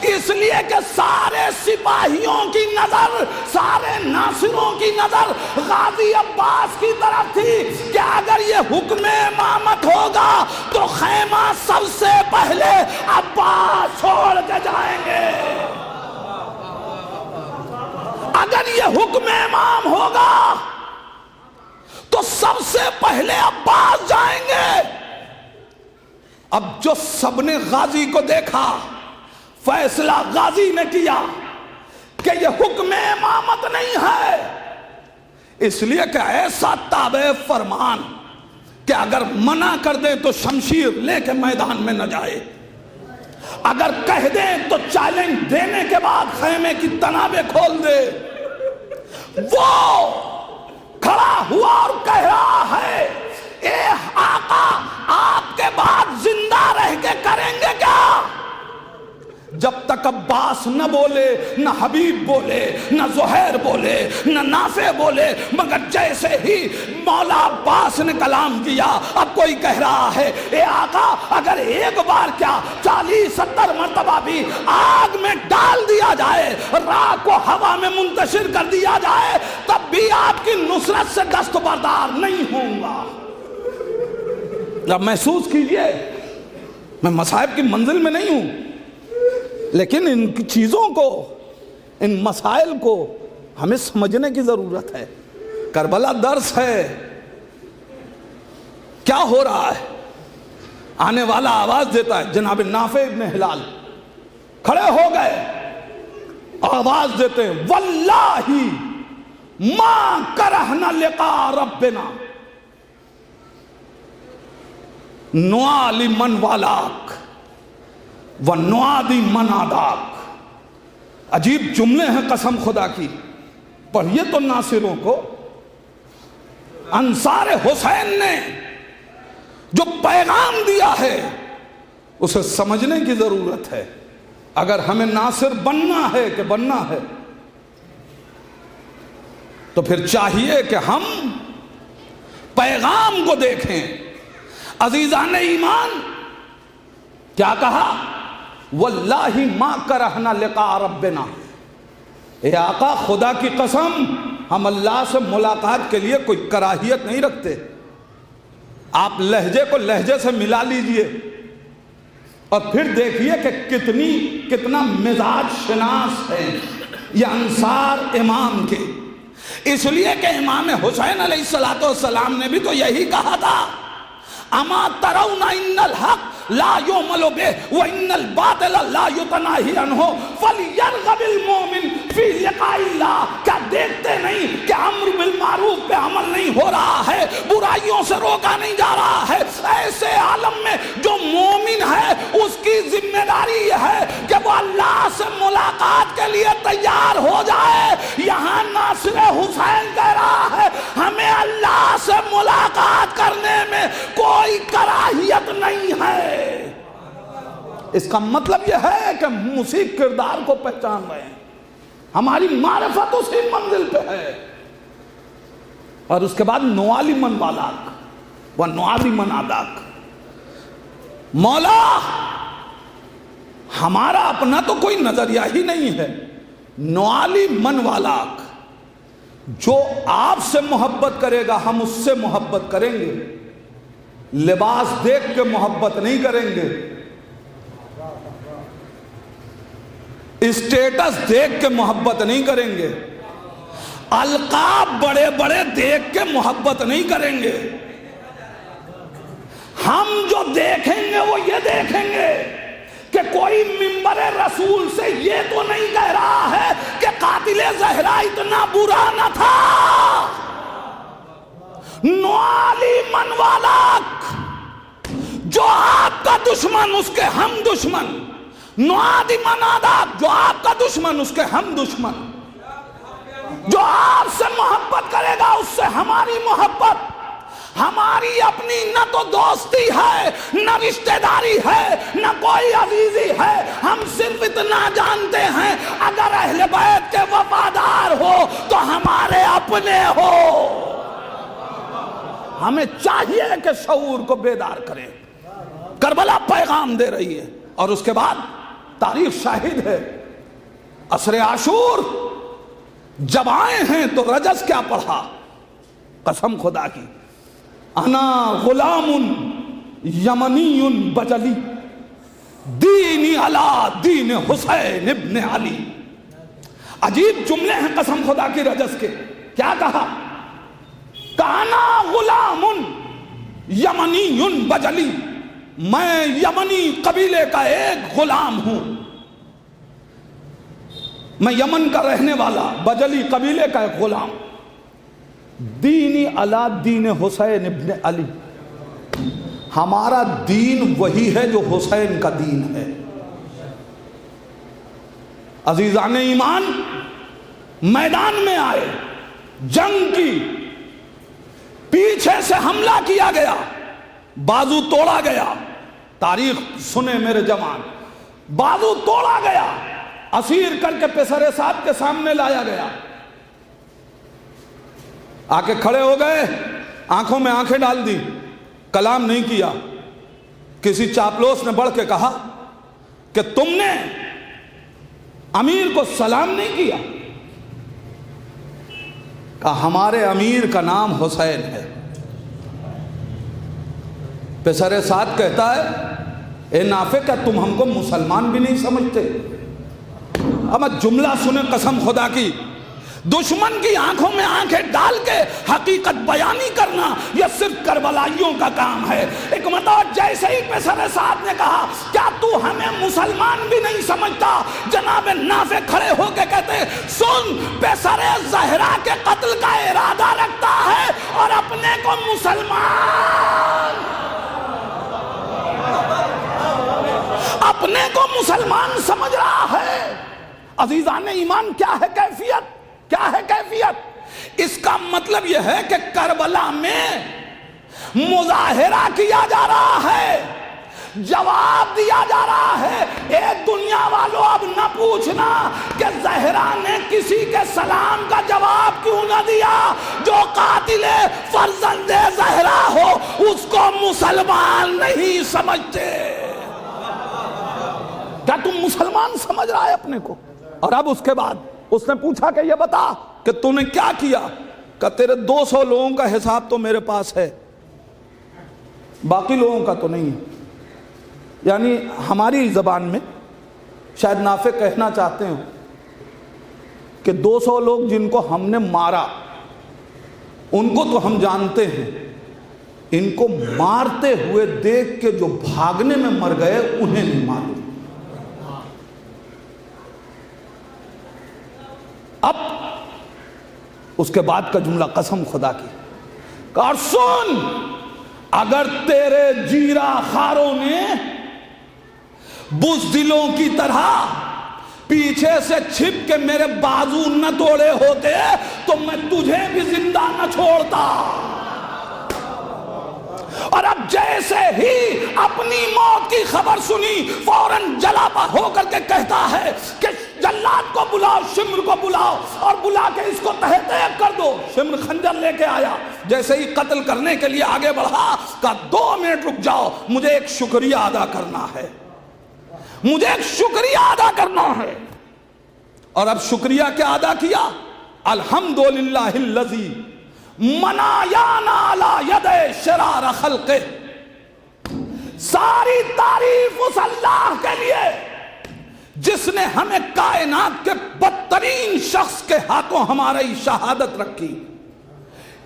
اس لیے کہ سارے سپاہیوں کی نظر، سارے ناصروں کی نظر غازی عباس کی طرف تھی کہ اگر یہ حکم امامت ہوگا تو خیمہ سب سے پہلے عباس چھوڑ کے جائیں گے. اگر یہ حکم امام ہوگا تو سب سے پہلے عباس جائیں گے. اب جو سب نے غازی کو دیکھا، فیصلہ غازی نے کیا کہ یہ حکم امامت نہیں ہے. اس لیے کہ ایسا تابع فرمان کہ اگر منع کر دیں تو شمشیر لے کے میدان میں نہ جائے، اگر کہہ دیں تو چیلنج دینے کے بعد خیمے کی تنابیں کھول دے. وہ کھڑا ہوا اور کہہ رہا ہے اے آقا، آپ کے بعد زندہ رہ کے کریں گے کیا؟ جب تک عباس نہ بولے، نہ حبیب بولے، نہ زہیر بولے، نہ نافع بولے، مگر جیسے ہی مولا عباس نے کلام کیا، اب کوئی کہہ رہا ہے اے آقا، اگر ایک بار کیا 40-70 مرتبہ بھی آگ میں ڈال دیا جائے، راہ کو ہوا میں منتشر کر دیا جائے، تب بھی آپ کی نصرت سے دستبردار نہیں ہوں گا. اب محسوس کیجئے، میں مصائب کی منزل میں نہیں ہوں، لیکن ان چیزوں کو، ان مسائل کو ہمیں سمجھنے کی ضرورت ہے. کربلا درس ہے. کیا ہو رہا ہے؟ آنے والا آواز دیتا ہے. جناب نافع ابن ہلال کھڑے ہو گئے، آواز دیتے ہیں واللہ ما کرہنا لقاء ربنا نعالی من والاک وَنُعَادِي مَنْ عَادَاكَ. عجیب جملے ہیں قسم خدا کی. پڑھیے تو ناصروں کو. انصار حسین نے جو پیغام دیا ہے اسے سمجھنے کی ضرورت ہے. اگر ہمیں ناصر بننا ہے کہ بننا ہے تو پھر چاہیے کہ ہم پیغام کو دیکھیں. عزیزان ایمان، کیا کہا؟ واللہ ما کرہنا لقاء ربنا. اے آقا، خدا کی قسم ہم اللہ سے ملاقات کے لیے کوئی کراہیت نہیں رکھتے. آپ لہجے کو لہجے سے ملا لیجئے اور پھر دیکھیے کہ کتنا مزاج شناس ہے یہ انصار امام کے. اس لیے کہ امام حسین علیہ السلام نے بھی تو یہی کہا تھا، اما ترون ان الحق لا یعمل بہ وان الباطل لا یتناہی عنہ فلیرغب المؤمن فی لقاء اللہ. کیا دیکھتے نہیں کہ امر بالمعروف پہ عمل نہیں ہو رہا ہے، برائیوں سے روکا نہیں جا رہا ہے؟ ایسے عالم میں جو مومن ہے اس کی ذمہ داری یہ ہے کہ وہ اللہ سے ملاقات کے لیے تیار ہو جائے. یہاں ناصر حسین کہہ رہا ہے ہمیں اللہ سے ملاقات کرنے میں کوئی کراہیت نہیں ہے. اس کا مطلب یہ ہے کہ موسیقی کردار کو پہچان رہے ہیں. ہماری معرفت اسی منزل پہ ہے. اور اس کے بعد نوالی من والاک و نوالی من عاداک. مولا ہمارا اپنا تو کوئی نظریہ ہی نہیں ہے. نوالی من والاک، جو آپ سے محبت کرے گا ہم اس سے محبت کریں گے. لباس دیکھ کے محبت نہیں کریں گے، اسٹیٹس دیکھ کے محبت نہیں کریں گے، القاب بڑے بڑے دیکھ کے محبت نہیں کریں گے۔ ہم جو دیکھیں گے وہ یہ دیکھیں گے کہ کوئی ممبر رسول سے یہ تو نہیں کہہ رہا ہے کہ قاتل زہرا اتنا برا نہ تھا۔ نوالی من والک، جو آپ کا دشمن اس کے ہم دشمن، نوادی من عاداک، جو آپ کا دشمن اس کے ہم دشمن، جو آپ سے محبت کرے گا اس سے ہماری محبت، ہماری اپنی نہ تو دوستی ہے نہ رشتہ داری ہے نہ کوئی عزیزی ہے، ہم صرف اتنا جانتے ہیں اگر اہل بیت کے وفادار ہو تو ہمارے اپنے ہو۔ ہمیں چاہیے کہ شعور کو بیدار کریں۔ کربلا پیغام دے رہی ہے، اور اس کے بعد تاریخ شاہد ہے، عصر عاشور جب آئے ہیں تو رجز کیا پڑھا؟ قسم خدا کی، انا غلام یمنی بجلی دینی علی دین حسین ابن علی۔ عجیب جملے ہیں قسم خدا کی رجز کے۔ کیا کہا؟ کانا غلام یمنی بجلی، میں یمنی قبیلے کا ایک غلام ہوں، میں یمن کا رہنے والا بجلی قبیلے کا ایک غلام، دینی علی دین حسین ابن علی، ہمارا دین وہی ہے جو حسین کا دین ہے۔ عزیزان ایمان، میدان میں آئے، جنگ کی، پیچھے سے حملہ کیا گیا، بازو توڑا گیا، تاریخ سنے میرے جوان، بازو توڑا گیا، اسیر کر کے پیسر صاحب کے سامنے لایا گیا، آ کے کھڑے ہو گئے، آنکھوں میں آنکھیں ڈال دی، کلام نہیں کیا۔ کسی چاپلوس نے بڑھ کے کہا کہ تم نے امیر کو سلام نہیں کیا؟ کہا ہمارے امیر کا نام حسین ہے۔ پیسر سعد کہتا ہے اے نافع، کیا تم ہم کو مسلمان بھی نہیں سمجھتے؟ اب جملہ سنیں قسم خدا کی، دشمن کی آنکھوں میں آنکھیں ڈال کے حقیقت بیانی کرنا یہ صرف کربلائیوں کا کام ہے۔ ایک مرتبہ جیسے ہی پیسر سعد نے کہا کیا تو ہمیں مسلمان بھی نہیں سمجھتا، جناب نافع کھڑے ہو کے کہتے سن، پیسر زہرا کے قتل کا ارادہ رکھتا ہے اور اپنے کو مسلمان سمجھ رہا ہے۔ عزیزان ایمان، کیا ہے کیفیت؟ کیا ہے کیفیت؟ اس کا مطلب یہ ہے کہ کربلا میں مظاہرہ کیا جا رہا ہے، جواب دیا جا رہا ہے۔ اے دنیا والوں، اب نہ پوچھنا کہ زہرا نے کسی کے سلام کا جواب کیوں نہ دیا۔ جو قاتل فرزند زہرا ہو اس کو مسلمان نہیں سمجھتے۔ کیا تم مسلمان سمجھ رہا ہے اپنے کو؟ اور اب اس کے بعد اس نے پوچھا کہ یہ بتا کہ تو نے کیا کیا؟ کہ تیرے 200 لوگوں کا حساب تو میرے پاس ہے، باقی لوگوں کا تو نہیں ہے۔ یعنی ہماری زبان میں شاید نافع کہنا چاہتے ہیں کہ 200 لوگ جن کو ہم نے مارا ان کو تو ہم جانتے ہیں، ان کو مارتے ہوئے دیکھ کے جو بھاگنے میں مر گئے انہیں نہیں معلوم۔ اب اس کے بعد کا جملہ قسم خدا کی، اور سن، اگر تیرے جیرا خاروں نے بزدلوں کی طرح پیچھے سے چھپ کے میرے بازو نہ توڑے ہوتے تو میں تجھے بھی زندہ نہ چھوڑتا۔ اور اب جیسے ہی اپنی موت کی خبر سنی فوراً جلاپا ہو کر کے کہتا ہے کہ جلاد کو بلاؤ، شمر کو بلاؤ اور بلا کے اس کو تہہ تہہ کر دو۔ شمر خنجر لے کے آیا، جیسے ہی قتل کرنے کے لیے آگے بڑھا، کہا 2 منٹ رک جاؤ، مجھے ایک شکریہ ادا کرنا ہے، مجھے ایک شکریہ ادا کرنا ہے۔ اور اب شکریہ کیا ادا کیا؟ الحمدللہ الذی منایانا علی ید شرار خلقہ، ساری تعریف اس اللہ کے لیے جس نے ہمیں کائنات کے بدترین شخص کے ہاتھوں ہماری شہادت رکھی۔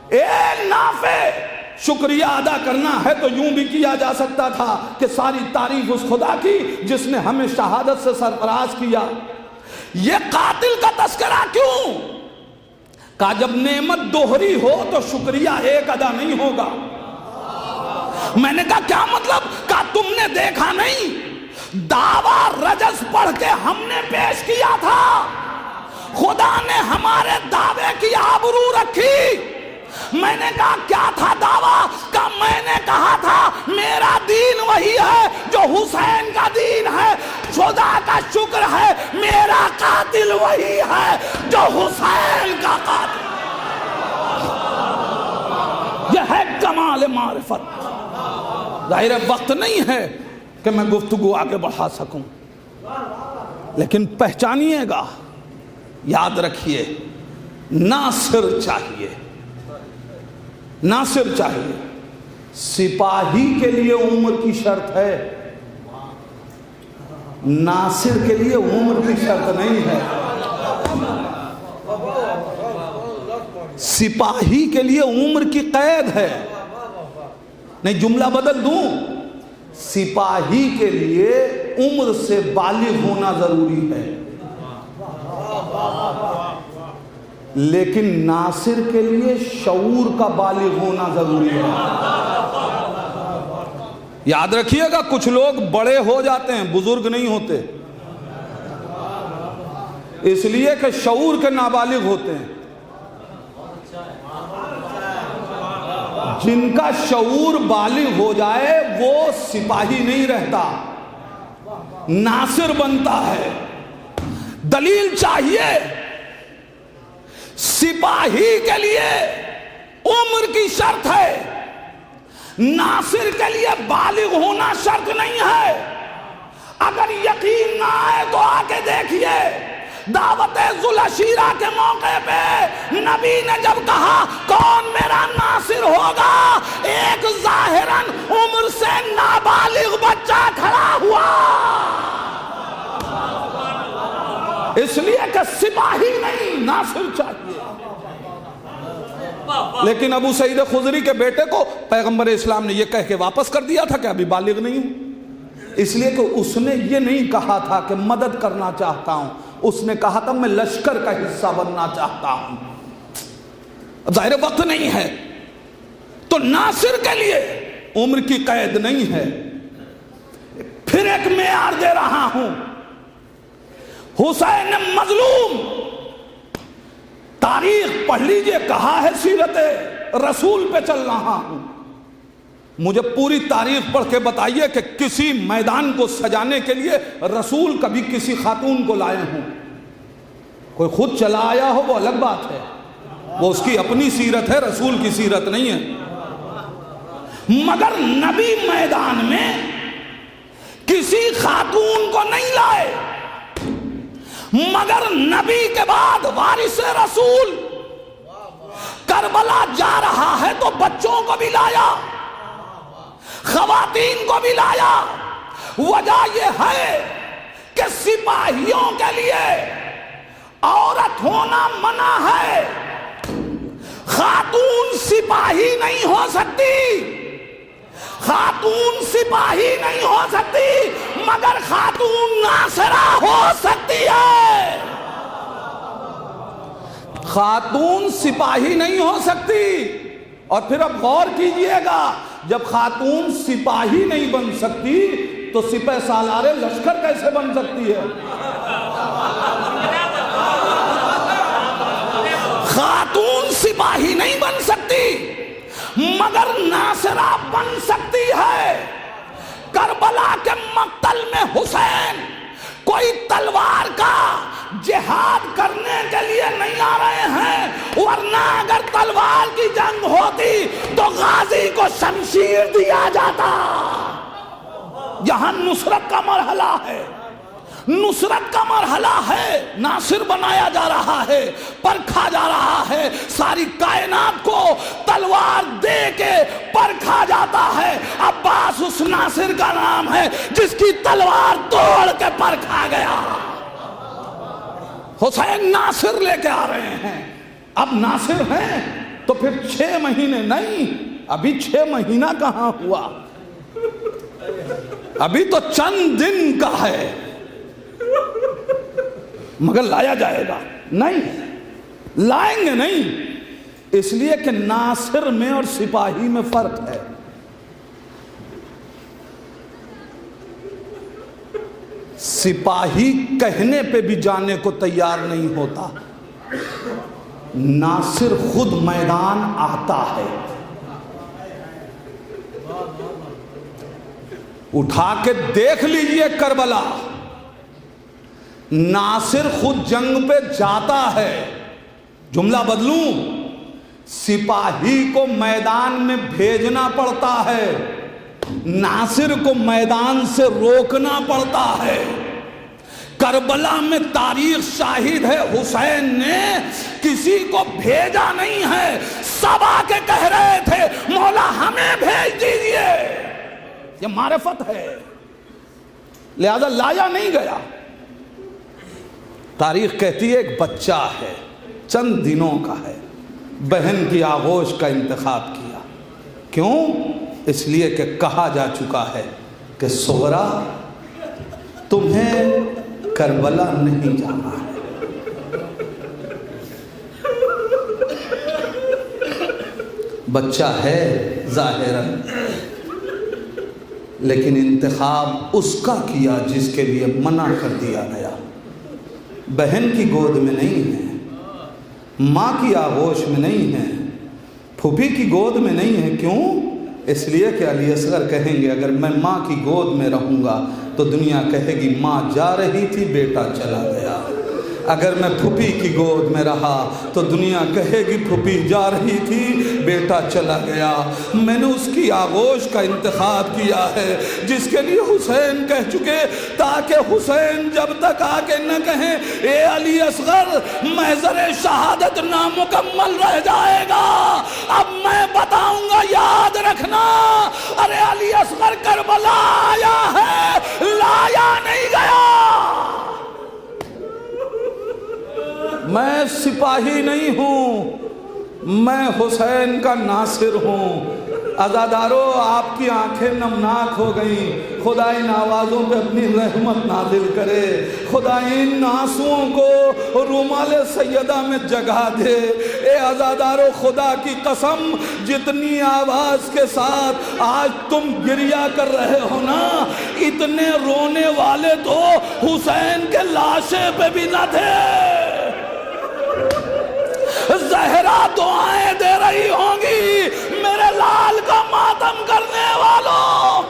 ایک نافع شکریہ ادا کرنا ہے تو یوں بھی کیا جا سکتا تھا کہ ساری تعریف اس خدا کی جس نے ہمیں شہادت سے سرفراز کیا۔ یہ قاتل کا تذکرہ کیوں؟ کہا جب نعمت دوہری ہو تو شکریہ ایک ادا نہیں ہوگا۔ میں نے کہا کیا مطلب؟ کہا تم نے دیکھا نہیں، دعویٰ رجز پڑھ کے ہم نے پیش کیا تھا، خدا نے ہمارے دعوے کی آبرو رکھی۔ میں نے کہا کیا تھا دعویٰ؟ کہ میں نے کہا تھا میرا دین وہی ہے جو حسین کا دین ہے، خدا کا شکر ہے میرا قاتل وہی ہے جو حسین کا قاتل۔ یہ ہے کمال معرفت۔ ظاہر وقت نہیں ہے کہ میں گفتگو آگے بڑھا سکوں، لیکن پہچانیے گا، یاد رکھیے، ناصر چاہیے، ناصر چاہیے۔ سپاہی کے لیے عمر کی شرط ہے، ناصر کے لیے عمر کی شرط نہیں ہے۔ سپاہی کے لیے عمر کی قید ہے، نہیں جملہ بدل دوں، سپاہی کے لیے عمر سے بالغ ہونا ضروری ہے، لیکن ناصر کے لیے شعور کا بالغ ہونا ضروری ہے۔ یاد رکھیے گا، کچھ لوگ بڑے ہو جاتے ہیں، بزرگ نہیں ہوتے، اس لیے کہ شعور کے نابالغ ہوتے ہیں۔ جن کا شعور بالغ ہو جائے وہ سپاہی نہیں رہتا، ناصر بنتا ہے۔ دلیل چاہیے، سپاہی کے لیے عمر کی شرط ہے، ناصر کے لیے بالغ ہونا شرط نہیں ہے۔ اگر یقین نہ آئے تو آ کے دیکھیے، دعوت ذوالعشیرہ کے موقع پہ نبی نے جب کہا کون میرا ناصر ہوگا، ایک ظاہراً عمر سے نابالغ بچہ کھڑا ہوا، اس لیے کہ سپاہی نہیں، ناصر چاہیے۔ لیکن ابو سعید خضری کے بیٹے کو پیغمبر اسلام نے یہ کہہ کے واپس کر دیا تھا کہ ابھی بالغ نہیں ہوں، اس لیے کہ اس نے یہ نہیں کہا تھا کہ مدد کرنا چاہتا ہوں، اس نے کہا تھا میں لشکر کا حصہ بننا چاہتا ہوں۔ اب ظاہر وقت نہیں ہے تو ناصر کے لیے عمر کی قید نہیں ہے۔ پھر ایک معیار دے رہا ہوں، حسین مظلوم، تاریخ پڑھ لیجئے، کہا ہے سیرت رسول پہ چل رہا ہوں، مجھے پوری تاریخ پڑھ کے بتائیے کہ کسی میدان کو سجانے کے لیے رسول کبھی کسی خاتون کو لائے ہوں۔ کوئی خود چلا آیا ہو وہ الگ بات ہے، وہ اس کی اپنی سیرت ہے، رسول کی سیرت نہیں ہے۔ مگر نبی میدان میں کسی خاتون کو نہیں لائے، مگر نبی کے بعد وارث رسول کربلا جا رہا ہے تو بچوں کو بھی لایا، خواتین کو بھی لایا۔ وجہ یہ ہے کہ سپاہیوں کے لیے عورت ہونا منع ہے، خاتون سپاہی نہیں ہو سکتی، خاتون سپاہی نہیں ہو سکتی، مگر خاتون ناصرہ ہو سکتی ہے۔ خاتون سپاہی نہیں ہو سکتی، اور پھر اب غور کیجئے گا، جب خاتون سپاہی نہیں بن سکتی تو سپہ سالار لشکر کیسے بن سکتی ہے؟ خاتون سپاہی نہیں بن سکتی مگر ناصرہ بن سکتی ہے۔ کربلا کے مقتل میں حسین کوئی تلوار کا جہاد کرنے کے لیے نہیں آ رہے ہیں، ورنہ اگر تلوار کی جنگ ہوتی تو غازی کو شمشیر دیا جاتا۔ یہاں نصرت کا مرحلہ ہے، نصرت کا مرحلہ ہے، ناصر بنایا جا رہا ہے، پرکھا جا رہا ہے، ساری کائنات کو تلوار دے کے پرکھا جاتا ہے۔ عباس اس ناصر کا نام ہے جس کی تلوار توڑ کے پرکھا گیا۔ حسین ناصر لے کے آ رہے ہیں۔ اب ناصر ہیں تو پھر 6 مہینے نہیں، ابھی 6 مہینہ کہاں ہوا، ابھی تو چند دن کا ہے، مگر لایا جائے گا نہیں، لائیں گے نہیں، اس لیے کہ ناصر میں اور سپاہی میں فرق ہے۔ سپاہی کہنے پہ بھی جانے کو تیار نہیں ہوتا، ناصر خود میدان آتا ہے۔ اٹھا کے دیکھ لیجئے کربلا، ناصر خود جنگ پہ جاتا ہے۔ جملہ بدلوں، سپاہی کو میدان میں بھیجنا پڑتا ہے، ناصر کو میدان سے روکنا پڑتا ہے۔ کربلا میں تاریخ شاہد ہے، حسین نے کسی کو بھیجا نہیں ہے، سب آ کے کہہ رہے تھے مولا ہمیں بھیج دیجئے، یہ معرفت ہے، لہذا لایا نہیں گیا۔ تاریخ کہتی ہے ایک بچہ ہے، چند دنوں کا ہے، بہن کی آغوش کا انتخاب کیا۔ کیوں؟ اس لیے کہ کہا جا چکا ہے کہ صغرا تمہیں کربلا نہیں جانا ہے۔ بچہ ہے ظاہراً، لیکن انتخاب اس کا کیا جس کے لیے منع کر دیا گیا۔ بہن کی گود میں نہیں ہے، ماں کی آغوش میں نہیں ہے، پھوپھی کی گود میں نہیں ہے۔ کیوں؟ اس لیے کہ علی اصغر کہیں گے اگر میں ماں کی گود میں رہوں گا تو دنیا کہے گی ماں جا رہی تھی بیٹا چلا گیا، اگر میں پھوپھی کی گود میں رہا تو دنیا کہے گی پھوپھی جا رہی تھی بیٹا چلا گیا۔ میں نے اس کی آغوش کا انتخاب کیا ہے جس کے لیے حسین کہہ چکے، تاکہ حسین جب تک آ کے نہ کہیں اے علی اصغر محضر شہادت نامکمل رہ جائے گا، اب میں بتاؤں گا یاد رکھنا، ارے علی اصغر کربلا آیا ہے، لایا نہیں گیا۔ میں سپاہی نہیں ہوں، میں حسین کا ناصر ہوں۔ عزادارو آپ کی آنکھیں نمناک ہو گئیں، خدا ان آوازوں پہ اپنی رحمت نازل کرے، خدا ان آنسوؤں کو رومال سیدہ میں جگا دے۔ اے عزادارو خدا کی قسم جتنی آواز کے ساتھ آج تم گریہ کر رہے ہو نا، اتنے رونے والے تو حسین کے لاشے پہ بھی نہ تھے۔ زہرا دعائیں دے رہی ہوں گی میرے لال کا ماتم کرنے والوں۔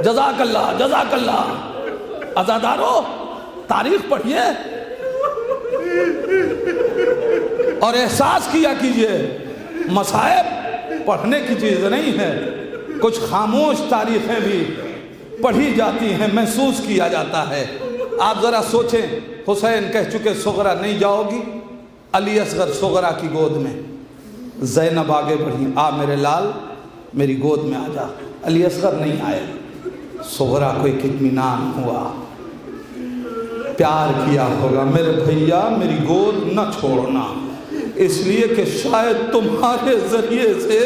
جزاک اللہ، جزاک اللہ۔ عزادارو تاریخ پڑھیے اور احساس کیا کیجئے، مصائب پڑھنے کی چیز نہیں ہے، کچھ خاموش تاریخیں بھی پڑھی جاتی ہیں، محسوس کیا جاتا ہے۔ آپ ذرا سوچیں، حسین کہہ چکے صغرا نہیں جاؤ گی، علی اصغر صغرا کی گود میں، زینب آگے بڑھی، آ میرے لال میری گود میں آ جا، علی اصغر نہیں آئے۔ صغرا کو ایک اطمینان ہوا، پیار کیا ہوگا، میرے بھیا میری گود نہ چھوڑنا، اس لیے کہ شاید تمہارے ذریعے سے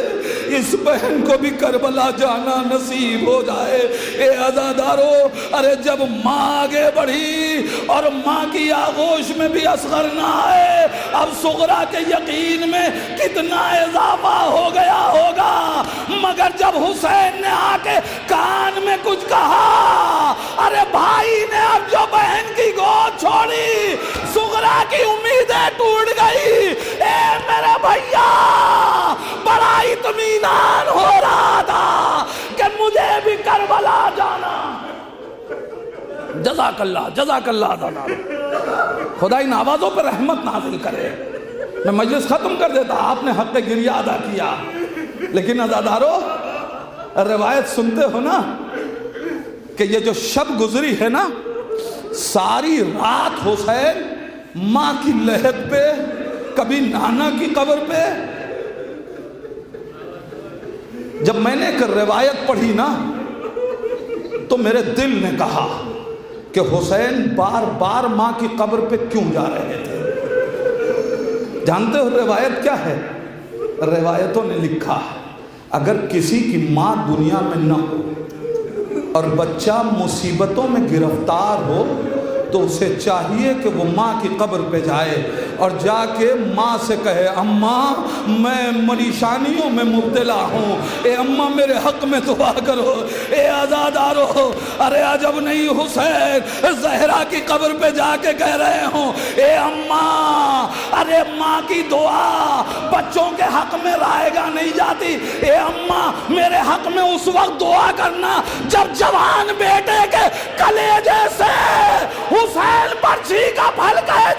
اس بہن کو بھی کربلا جانا نصیب ہو جائے۔ اے عزادارو، ارے جب ماں آگے بڑھی اور ماں کی آغوش میں بھی اصغر نہ آئے، اب صغرا کے یقین میں کتنا اضافہ ہو گیا ہوگا۔ مگر جب حسین نے آ کے کان میں کچھ کہا، ارے بھائی نے اب جو بہن کی گود چھوڑی، صغرا کی امیدیں ٹوٹ گئی۔ اے میرے بھیا، بڑا اطمینان ہو رہا تھا کہ مجھے بھی کربلا جانا۔ جزاک اللہ، جزاک اللہ، خدا ان آوازوں پر رحمت نازل کرے۔ میں مجلس ختم کر دیتا، آپ نے حق گریہ ادا کیا، لیکن عزادارو روایت سنتے ہو نا، کہ یہ جو شب گزری ہے نا، ساری رات حسین ماں کی لحد پہ، کبھی نانا کی قبر پہ. جب میں نے ایک روایت پڑھی نا تو میرے دل نے کہا کہ حسین بار بار ماں کی قبر پہ کیوں جا رہے تھے. جانتے ہو روایت کیا ہے؟ روایتوں نے لکھا اگر کسی کی ماں دنیا میں نہ ہو اور بچہ مصیبتوں میں گرفتار ہو تو اسے چاہیے کہ وہ ماں کی قبر پہ جائے اور جا کے ماں سے کہے اماں میں پریشانیوں میں مبتلا ہوں، اے اماں میرے حق میں دعا کرو، اے عزادارو. ارے عجب نہیں حسین زہرا کی قبر پہ جا کے کہہ رہے ہوں اے اماں. ارے ماں کی دعا بچوں کے حق میں رائے گا نہیں جاتی. اے اماں میرے حق میں اس وقت دعا کرنا جب جوان بیٹے کے کلیجے سے حسین برچھی کا پھل کہے.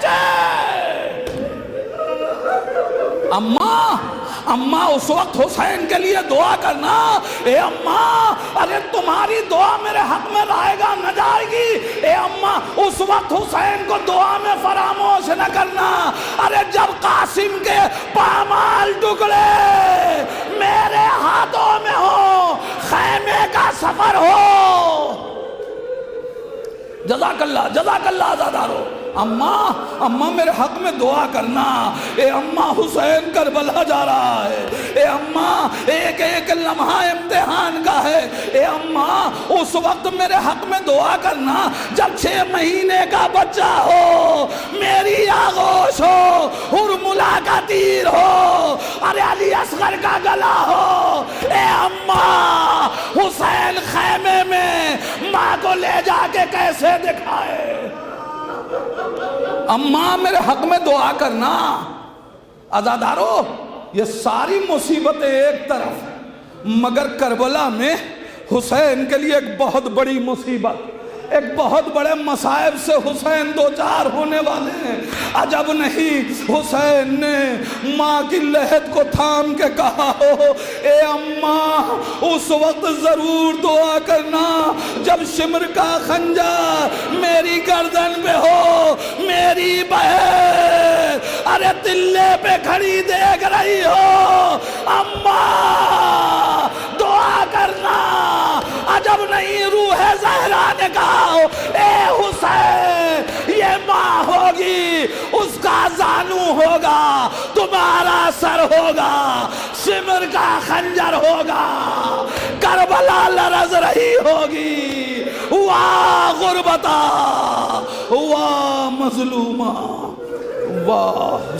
اماں اس وقت حسین کے لیے دعا کرنا. اے اماں اگر تمہاری دعا میرے حق میں رائے گا نہ جائے گی. اے اماں اس وقت حسین کو دعا میں فراموش نہ کرنا. ارے جب قاسم کے پامال ٹکڑے میرے ہاتھوں میں ہو، خیمے کا سفر ہو. جزاک اللہ عزادارو. اماں میرے حق میں دعا کرنا. اے اماں حسین کربلا جا رہا ہے. اے اماں ایک ایک لمحہ امتحان کا ہے. اے اماں اس وقت میرے حق میں دعا کرنا جب 6 مہینے کا بچہ ہو، میری آغوش ہو، ہرملا کا تیر ہو، ارے علی اصغر کا گلا ہو. اے اماں حسین خیمے میں ماں کو لے جا کے کیسے دکھائے. اماں میرے حق میں دعا کرنا. عزادارو یہ ساری مصیبتیں ایک طرف، مگر کربلا میں حسین کے لیے ایک بہت بڑی مصیبت، ایک بہت بڑے مصائب سے حسین دوچار ہونے والے ہیں. عجب نہیں حسین نے ماں کی لحد کو تھام کے کہا ہو اے اماں اس وقت ضرور دعا کرنا جب شمر کا خنجر میری گردن پہ ہو، میری بہن ارے تلے پہ کھڑی دیکھ رہی ہو. اماں دعا کرنا. عجب نہیں روح زہرا نے کہا اے حسین یہ ماں ہوگی، اس کا زانو ہوگا، تمہارا سر ہوگا، شمر کا خنجر ہوگا، کربلا لرز رہی ہوگی. واہ غربتا، واہ مظلومہ، واہ